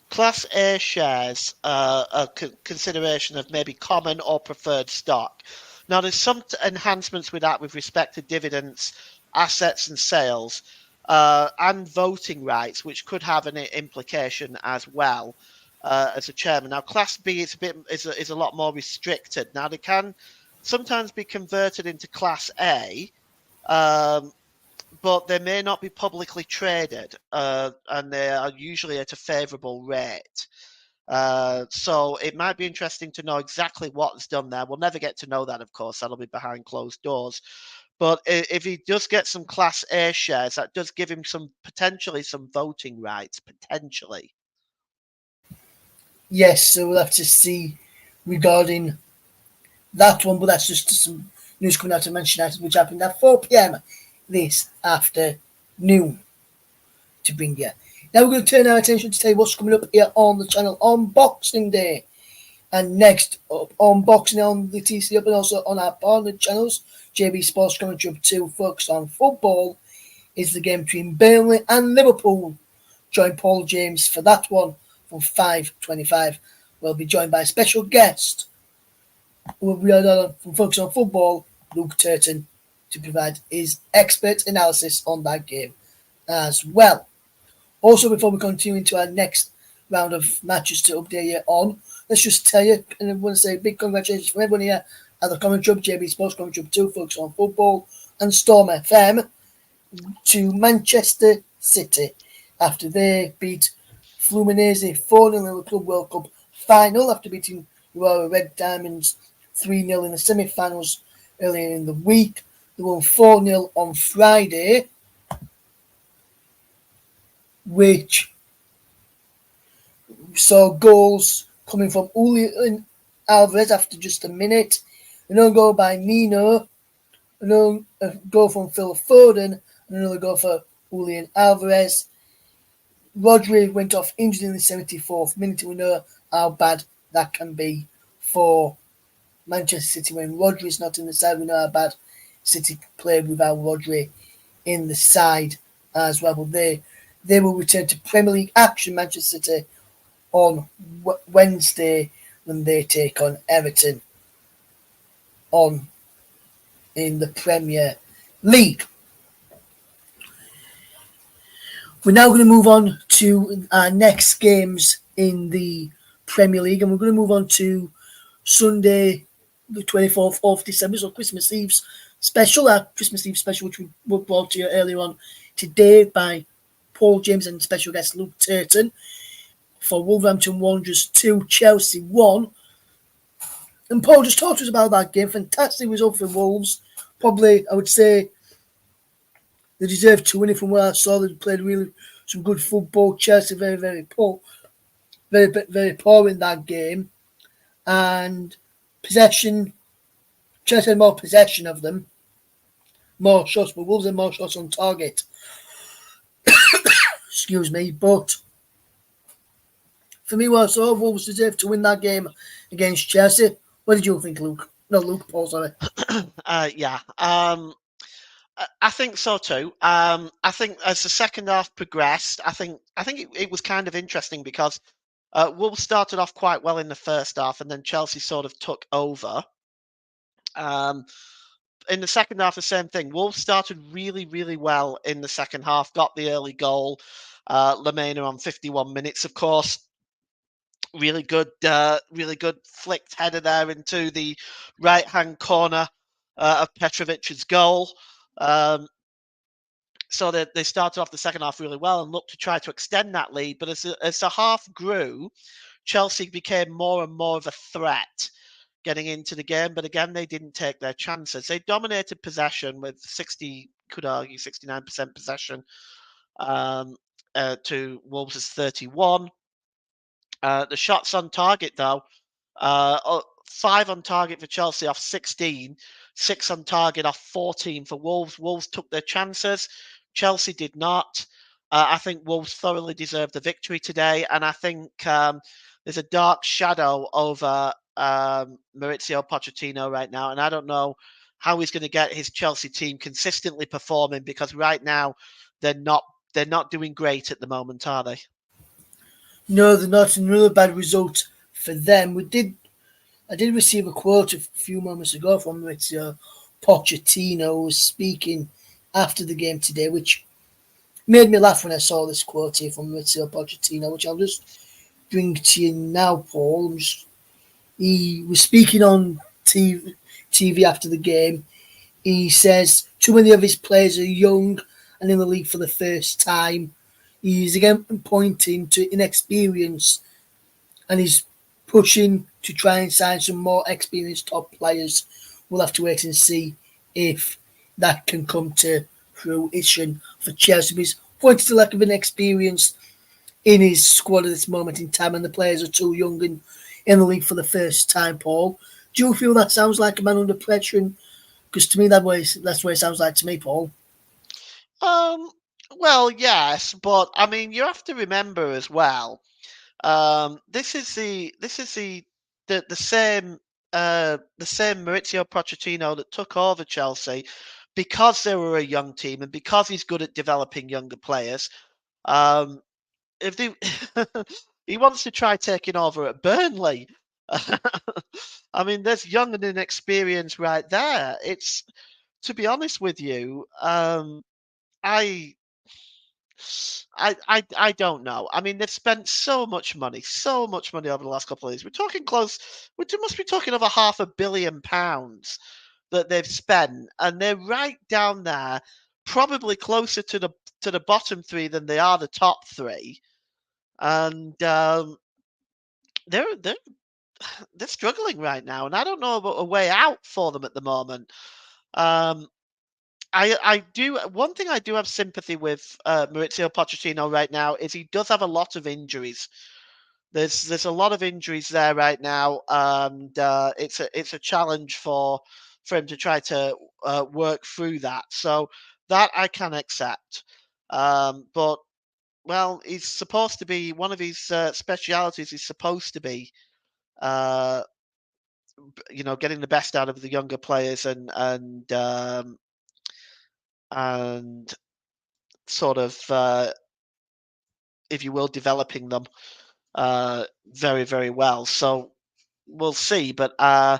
Speaker 2: Class A shares are a consideration of maybe common or preferred stock. Now, there's some enhancements with that with respect to dividends, assets, and sales, and voting rights, which could have an implication as well as a chairman. Now, Class B is a lot more restricted. Now, they can sometimes be converted into Class A. But they may not be publicly traded, and they are usually at a favourable rate. So it might be interesting to know exactly what's done there. We'll never get to know that, of course. That'll be behind closed doors. But if he does get some Class A shares, that does give him potentially some voting rights, potentially.
Speaker 1: Yes, so we'll have to see regarding that one, but that's just some news coming out of Manchester United, which happened at 4 p.m. this afternoon to bring you. Now we're going to turn our attention to tell you what's coming up here on the channel on Boxing Day. And next up on Boxing on the TC Up and also on our partner channels, JB Sports Commentary Up 2, focused on football, is the game between Burnley and Liverpool. Join Paul James for that one from 5:25. We'll be joined by a special guest who will be from Focus on Football, Luke Turton, to provide his expert analysis on that game as well. Also, before we continue into our next round of matches to update you on, let's just tell you, and I want to say big congratulations for everyone here at the Commentary Hub, JB Sports Commentary Hub 2, Focus on Football, and Storm FM to Manchester City after they beat Fluminense 4-0 in the Club World Cup final after beating Aurora Red Diamonds 3-0 in the semi-finals earlier in the week. They won 4-0 on Friday, which saw goals coming from Julian Alvarez after just a minute, another goal by Nino, another goal from Phil Foden, and another goal for Julian Alvarez. Rodri went off injured in the 74th minute. We know how bad that can be for Manchester City when Rodri is not in the side. We know how bad City played without Rodri in the side as well. But they will return to Premier League action, Manchester City, on Wednesday when they take on Everton in the Premier League. We're now going to move on to our next games in the Premier League, and we're going to move on to Sunday, the 24th of December, so Christmas Eve's special, our Christmas Eve special, which we brought to you earlier on today by Paul James and special guest Luke Turton, for Wolverhampton Wanderers 2, Chelsea 1. And Paul, just talk to us about that game. Fantastic result for Wolves. Probably, I would say, they deserved to win it from what I saw. They played really some good football. Chelsea very, very poor. Very, very poor in that game. And possession, Chelsea had more possession of them. More shots, but Wolves had more shots on target. Excuse me. But for me, what I saw, Wolves deserved to win that game against Chelsea. What did you think, Luke? No, Luke, Paul, sorry.
Speaker 2: Yeah. I think so too. I think as the second half progressed, I think it was kind of interesting because Wolves started off quite well in the first half, and then Chelsea sort of took over. In the second half, the same thing. Wolves started really, really well in the second half, got the early goal. Lamena on 51 minutes, of course. Really good flicked header there into the right-hand corner of Petrovic's goal. So they started off the second half really well and looked to try to extend that lead. But as the half grew, Chelsea became more and more of a threat. getting into the game, but again, they didn't take their chances. They dominated possession with 69% possession to Wolves' 31. The shots on target, though, 5 on target for Chelsea off 16, 6 on target off 14 for Wolves. Wolves took their chances. Chelsea did not. I think Wolves thoroughly deserved the victory today, and I think there's a dark shadow over Maurizio Pochettino right now, and I don't know how he's going to get his Chelsea team consistently performing, because right now they're not doing great at the moment, are they?
Speaker 1: No, they're not. Another bad result for them. I did receive a quote a few moments ago from Maurizio Pochettino, who was speaking after the game today, which made me laugh when I saw this quote here from Maurizio Pochettino, which I'll just bring to you now, Paul. He was speaking on TV after the game. He says too many of his players are young and in the league for the first time. He's again pointing to inexperience, and he's pushing to try and sign some more experienced top players. We'll have to wait and see if that can come to fruition for Chelsea. He's pointing to lack of an experience in his squad at this moment in time, and the players are too young and in the league for the first time, Paul. Do you feel that sounds like a man under pressure? Because to me, that's what it sounds like to me, Paul.
Speaker 2: Well, yes, but I mean, you have to remember as well. This is the same Maurizio Pochettino that took over Chelsea because they were a young team and because he's good at developing younger players. If they, he wants to try taking over at Burnley. I mean, there's young and inexperienced right there. It's, to be honest with you, I I don't know. I mean, they've spent so much money over the last couple of years. We're talking close. We must be talking over £500 million that they've spent, and they're right down there, probably closer to the bottom three than they are the top three, and they're they're struggling right now, and I don't know about a way out for them at the moment. Um, I do one thing I do have sympathy with Maurizio Pochettino right now is he does have a lot of injuries. There's a lot of injuries there right now, and it's a challenge for him to try to work through that. So that I can accept. But well, he's supposed to be one of his specialities. Is supposed to be uh, getting the best out of the younger players and sort of, if you will, developing them very, very well. So we'll see, but I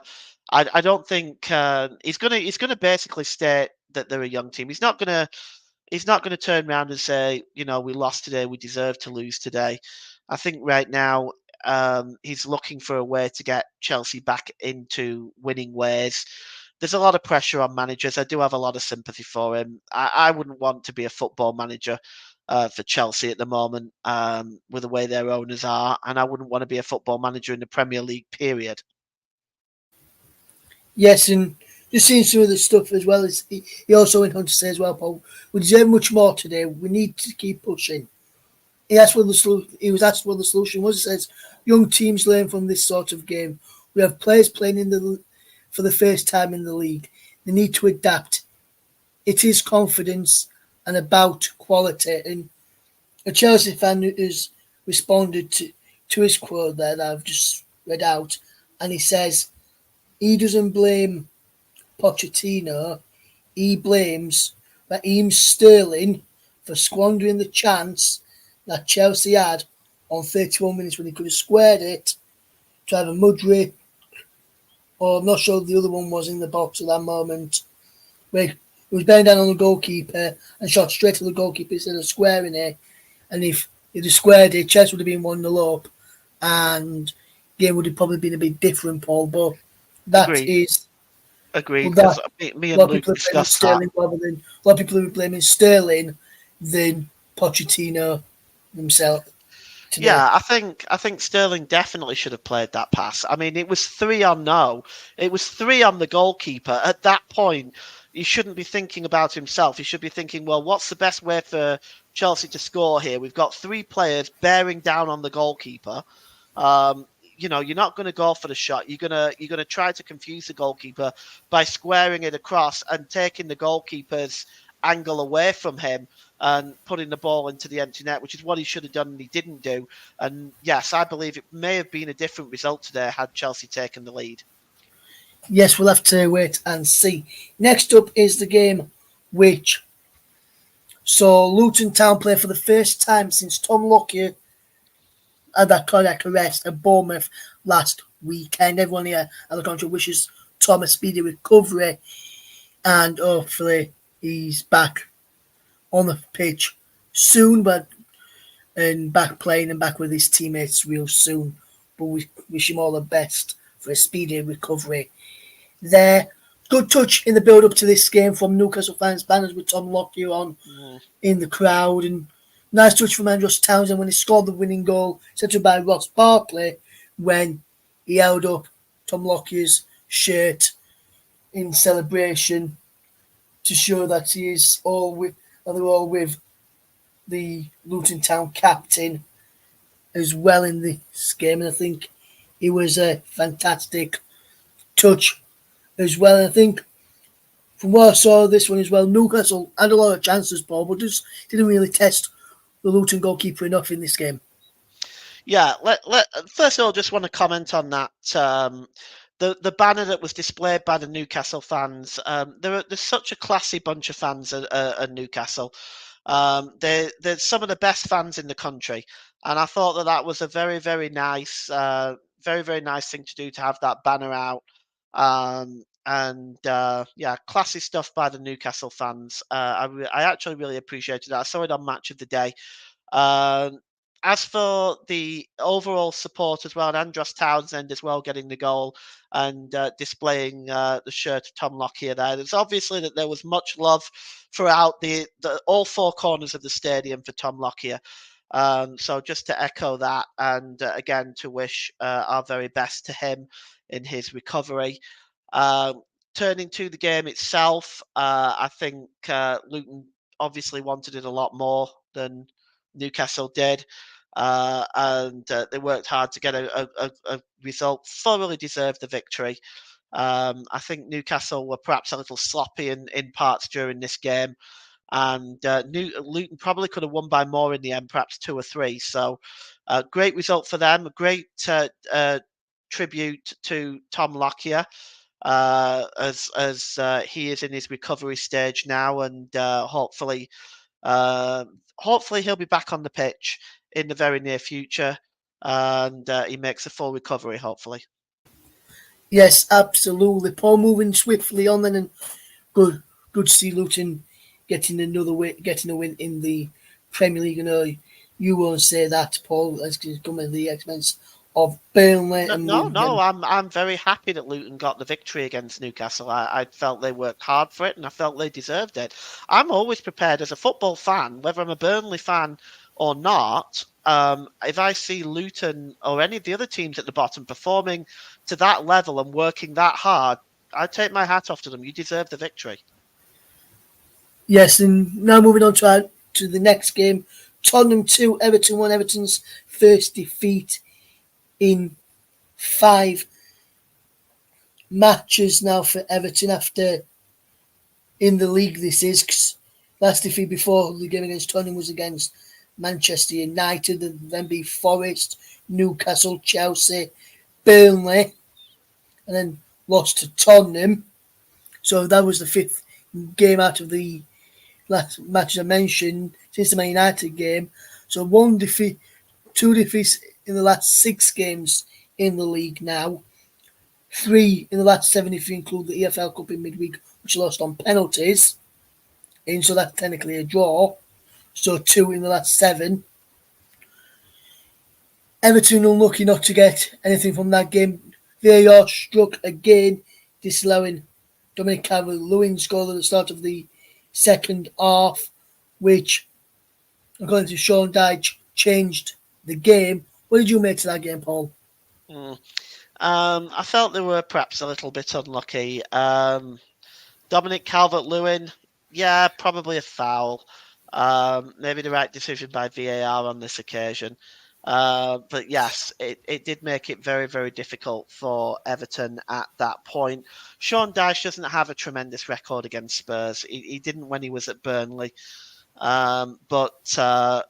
Speaker 2: don't think he's gonna basically state that they're a young team. He's not gonna turn around and say, we lost today, we deserve to lose today. I think right now he's looking for a way to get Chelsea back into winning ways. There's a lot of pressure on managers. I do have a lot of sympathy for him. I wouldn't want to be a football manager for Chelsea at the moment, with the way their owners are, and I wouldn't want to be a football manager in the Premier League, period.
Speaker 1: Yes, and just seeing some of the stuff as well. As he also went on to say as well, Paul, we deserve much more today. We need to keep pushing. He was asked what the solution was. He says, young teams learn from this sort of game. We have players playing for the first time in the league. They need to adapt. It is confidence and about quality. And a Chelsea fan has responded to his quote there that I've just read out, and he says he doesn't blame Pochettino. He blames Raheem Sterling for squandering the chance that Chelsea had on 31 minutes when he could have squared it to have a Mudryk, or I'm not sure the other one was in the box at that moment, where he was bearing down on the goalkeeper and shot straight to the goalkeeper instead of squaring it. And if he'd have squared it, Chelsea would have been 1-0 up, and the game would have probably been a bit different, Paul. But that
Speaker 2: Agreed.
Speaker 1: is.
Speaker 2: Agreed.
Speaker 1: Well,
Speaker 2: Because me
Speaker 1: a
Speaker 2: and
Speaker 1: lot of
Speaker 2: Luke
Speaker 1: people are blaming
Speaker 2: discussed that.
Speaker 1: Sterling a lot of people are blaming Sterling than Pochettino himself. today.
Speaker 2: Yeah, I think Sterling definitely should have played that pass. I mean, it was 3-0. It was 3 on the goalkeeper. At that point, he shouldn't be thinking about himself. He should be thinking, well, what's the best way for Chelsea to score here? We've got 3 players bearing down on the goalkeeper. You're not going to go for the shot. You're gonna try to confuse the goalkeeper by squaring it across and taking the goalkeeper's angle away from him and putting the ball into the empty net, which is what he should have done and he didn't do. And yes, I believe it may have been a different result today had Chelsea taken the lead.
Speaker 1: Yes, we'll have to wait and see. Next up is the game which saw Luton Town play for the first time since Tom Lockyer had that cardiac arrest at Bournemouth last weekend. Everyone here at the country wishes Tom a speedy recovery, and hopefully he's back on the pitch soon, and back playing and back with his teammates real soon. But we wish him all the best for a speedy recovery there. Good touch in the build-up to this game from Newcastle fans, banners with Tom Lockyer on in the crowd, and nice touch from Andros Townsend when he scored the winning goal, set up by Ross Barkley when he held up Tom Lockyer's shirt in celebration to show that they're all with the Luton Town captain as well in this game. And I think it was a fantastic touch as well. And I think from what I saw this one as well, Newcastle had a lot of chances, Paul, but just didn't really test the Luton goalkeeper enough in this game.
Speaker 2: Yeah, first of all, just want to comment on that. The banner that was displayed by the Newcastle fans. There's such a classy bunch of fans at Newcastle. They're some of the best fans in the country, and I thought that was a very, very nice, very, very nice thing to do to have that banner out. Yeah, classy stuff by the Newcastle fans. I actually really appreciated that. I saw it on Match of the Day. As for the overall support as well, and Andros Townsend as well getting the goal and displaying the shirt of Tom Lockyer there, it's obviously that there was much love throughout the all 4 corners of the stadium for Tom Lockyer. So just to echo that, and again to wish our very best to him in his recovery. Turning to the game itself, I think Luton obviously wanted it a lot more than Newcastle did, and they worked hard to get a result. Thoroughly deserved the victory. I think Newcastle were perhaps a little sloppy in parts during this game, and Luton probably could have won by more in the end, perhaps 2 or 3. So, great result for them. A great tribute to Tom Lockyer. As he is in his recovery stage now, and hopefully he'll be back on the pitch in the very near future, and he makes a full recovery, hopefully.
Speaker 1: Yes, absolutely. Paul, moving swiftly on then, and good to see Luton getting a win in the Premier League. You won't say that, Paul, as it's come at the expense of Burnley.
Speaker 2: No, I'm very happy that Luton got the victory against Newcastle. I felt they worked hard for it, and I felt they deserved it. I'm always prepared as a football fan, whether I'm a Burnley fan or not. If I see Luton or any of the other teams at the bottom performing to that level and working that hard, I take my hat off to them. You deserve the victory.
Speaker 1: Yes, and now moving on to the next game. Tottenham 2, Everton 1. Everton's first defeat in 5 matches now for Everton after in the league this is. 'Cause last defeat before the game against Tottenham was against Manchester United, and then beat Forest, Newcastle, Chelsea, Burnley, and then lost to Tottenham. So that was the 5th game out of the last matches I mentioned since the Man United game. So 1 defeat, 2 defeats in the last 6 games in the league now. 3 in the last 7 if you include the EFL Cup in midweek, which lost on penalties. And so that's technically a draw. So 2 in the last 7. Everton unlucky not to get anything from that game. VAR struck again, disallowing Dominic Calvert-Lewin's goal at the start of the second half, which, according to Sean Dyche, changed the game. What did you make to that game, Paul?
Speaker 2: Mm. I felt they were perhaps a little bit unlucky. Dominic Calvert-Lewin, yeah, probably a foul. Maybe the right decision by VAR on this occasion. But yes, it did make it very, very difficult for Everton at that point. Sean Dyche doesn't have a tremendous record against Spurs. He didn't when he was at Burnley. But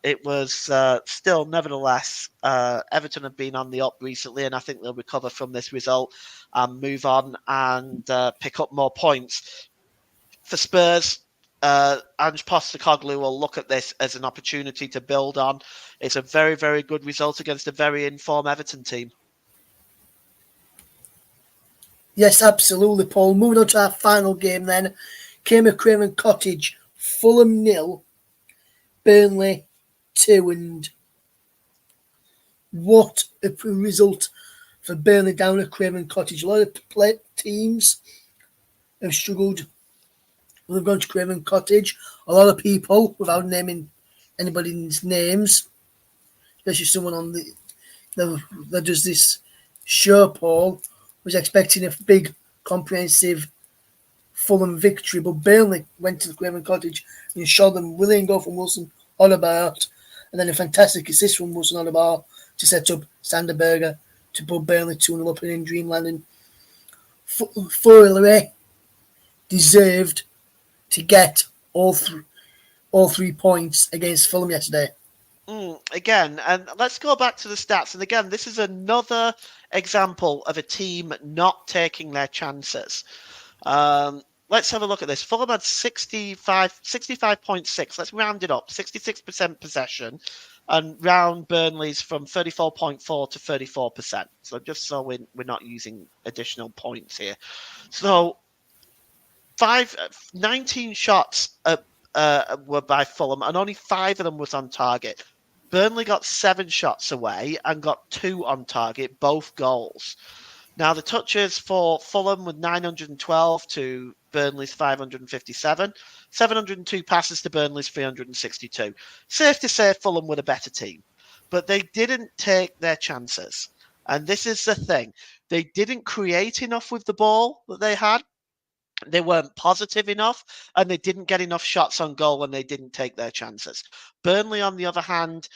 Speaker 2: it was still, nevertheless, Everton have been on the up recently, and I think they'll recover from this result and move on and pick up more points. For Spurs, Ange Postecoglou will look at this as an opportunity to build on. It's a very, very good result against a very informed Everton team.
Speaker 1: Yes, absolutely, Paul. Moving on to our final game then. Came at Craven Cottage, Fulham 0, Burnley 2, and what a result for Burnley down at Craven Cottage. A lot of teams have struggled when they've gone to Craven Cottage. A lot of people, without naming anybody's names, especially someone on that does this show, Paul, was expecting a big, comprehensive Fulham victory, but Burnley went to the Craven Cottage and showed them willing goal from Wilson Odegaard, and then a fantastic assist from Wilson Odegaard to set up Sander Berge to put Burnley 2-0 up in dreamland. And Fulham deserved to get all three points against Fulham yesterday.
Speaker 2: Again, and let's go back to the stats. And again, this is another example of a team not taking their chances. Let's have a look at this. Fulham had 65.6. Let's round it up. 66% possession, and round Burnley's from 34.4 to 34%. So just so we're not using additional points here. So 19 shots were by Fulham, and only 5 of them was on target. Burnley got 7 shots away and got 2 on target, both goals. Now, the touches for Fulham were 912 to Burnley's 557, 702 passes to Burnley's 362. Safe to say Fulham were a better team, but they didn't take their chances. And this is the thing. They didn't create enough with the ball that they had. They weren't positive enough, and they didn't get enough shots on goal when they didn't take their chances. Burnley, on the other hand,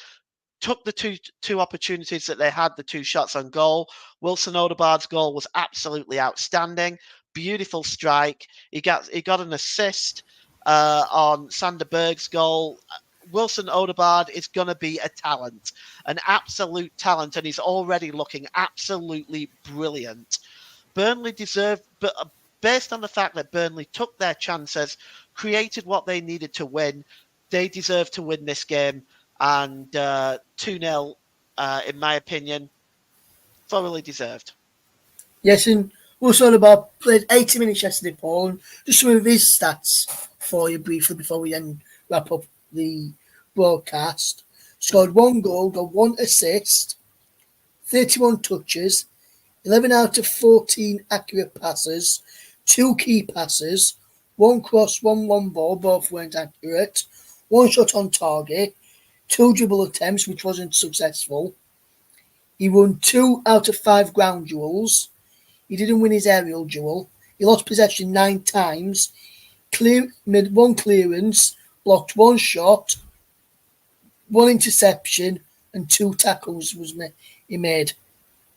Speaker 2: took the two opportunities that they had, the 2 shots on goal. Wilson Odegaard's goal was absolutely outstanding. Beautiful strike. He got an assist on Sander Berge's goal. Wilson Odegaard is going to be a talent, an absolute talent, and he's already looking absolutely brilliant. Burnley deserved, but based on the fact that Burnley took their chances, created what they needed to win, they deserve to win this game. And 2-0, in my opinion, thoroughly deserved.
Speaker 1: Yes, and Wilson Odegaard played 80 minutes yesterday, Paul, and just some of his stats for you briefly before we wrap up the broadcast. Scored 1 goal, got 1 assist, 31 touches, 11 out of 14 accurate passes, 2 key passes, 1 cross, 1 long ball, both weren't accurate, 1 shot on target, 2 dribble attempts, which wasn't successful. He won 2 out of 5 ground duels. He didn't win his aerial duel. He lost possession 9 times. Made 1 clearance, blocked 1 shot, 1 interception, and 2 tackles he made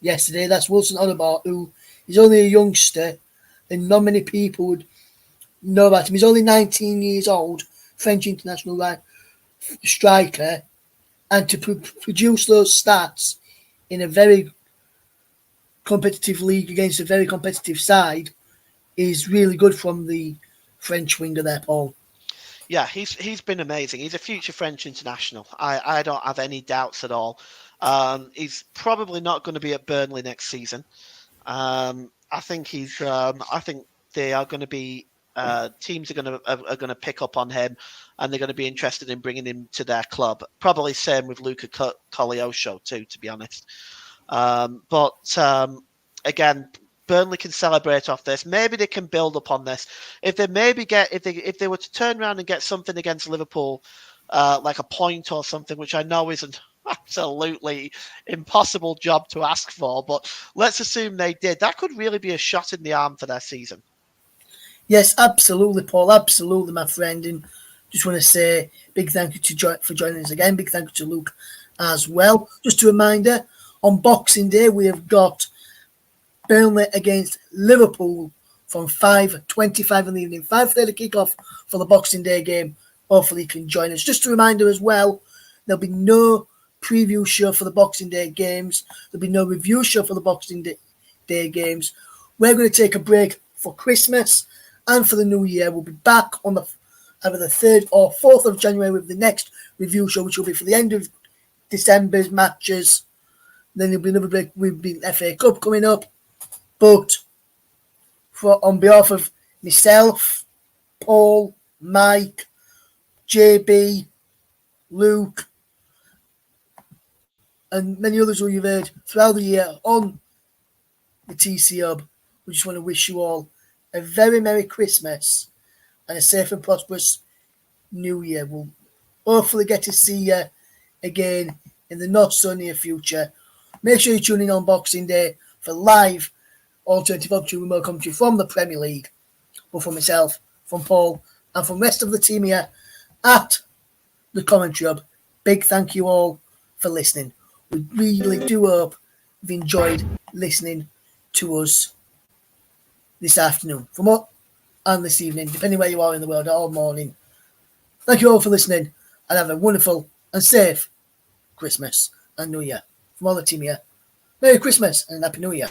Speaker 1: yesterday. That's Wilson Odegaard, who is only a youngster, and not many people would know about him. He's only 19 years old, French international striker, and to produce those stats in a very competitive league against a very competitive side is really good from the French winger there, Paul.
Speaker 2: Yeah, he's been amazing. He's a future French international. I don't have any doubts at all. He's probably not going to be at Burnley next season. I think I think they are going to be. Teams are going to pick up on him, and they're going to be interested in bringing him to their club. Probably same with Luca Koleosho too, to be honest. But again, Burnley can celebrate off this. Maybe they can build upon this. If they were to turn around and get something against Liverpool, like a point or something, which I know isn't absolutely impossible job to ask for, but let's assume they did. That could really be a shot in the arm for their season.
Speaker 1: Yes, absolutely, Paul. Absolutely, my friend. And just want to say big thank you for joining us again. Big thank you to Luke as well. Just a reminder, on Boxing Day, we have got Burnley against Liverpool from 5:25 in the evening, 5:30 kickoff for the Boxing Day game. Hopefully you can join us. Just a reminder as well, there'll be no preview show for the Boxing Day games. There'll be no review show for the Boxing Day games. We're going to take a break for Christmas and for the New Year. We'll be back on either the 3rd or 4th of January with the next review show, which will be for the end of December's matches. Then there'll be another break with the FA Cup coming up. But on behalf of myself, Paul, Mike, JB, Luke, and many others who you've heard throughout the year on the TC Hub, we just want to wish you all a very Merry Christmas and a safe and prosperous New Year. We'll hopefully get to see you again in the not so near future. Make sure you tune in on Boxing Day for live alternative option remote commentary from the Premier League. But from myself, from Paul, and from the rest of the team here at the Commentary Hub, big thank you all for listening. We really do hope you've enjoyed listening to us this afternoon, and this evening, depending where you are in the world, all morning. Thank you all for listening, and have a wonderful and safe Christmas and New Year. From all the team here, Merry Christmas and Happy New Year.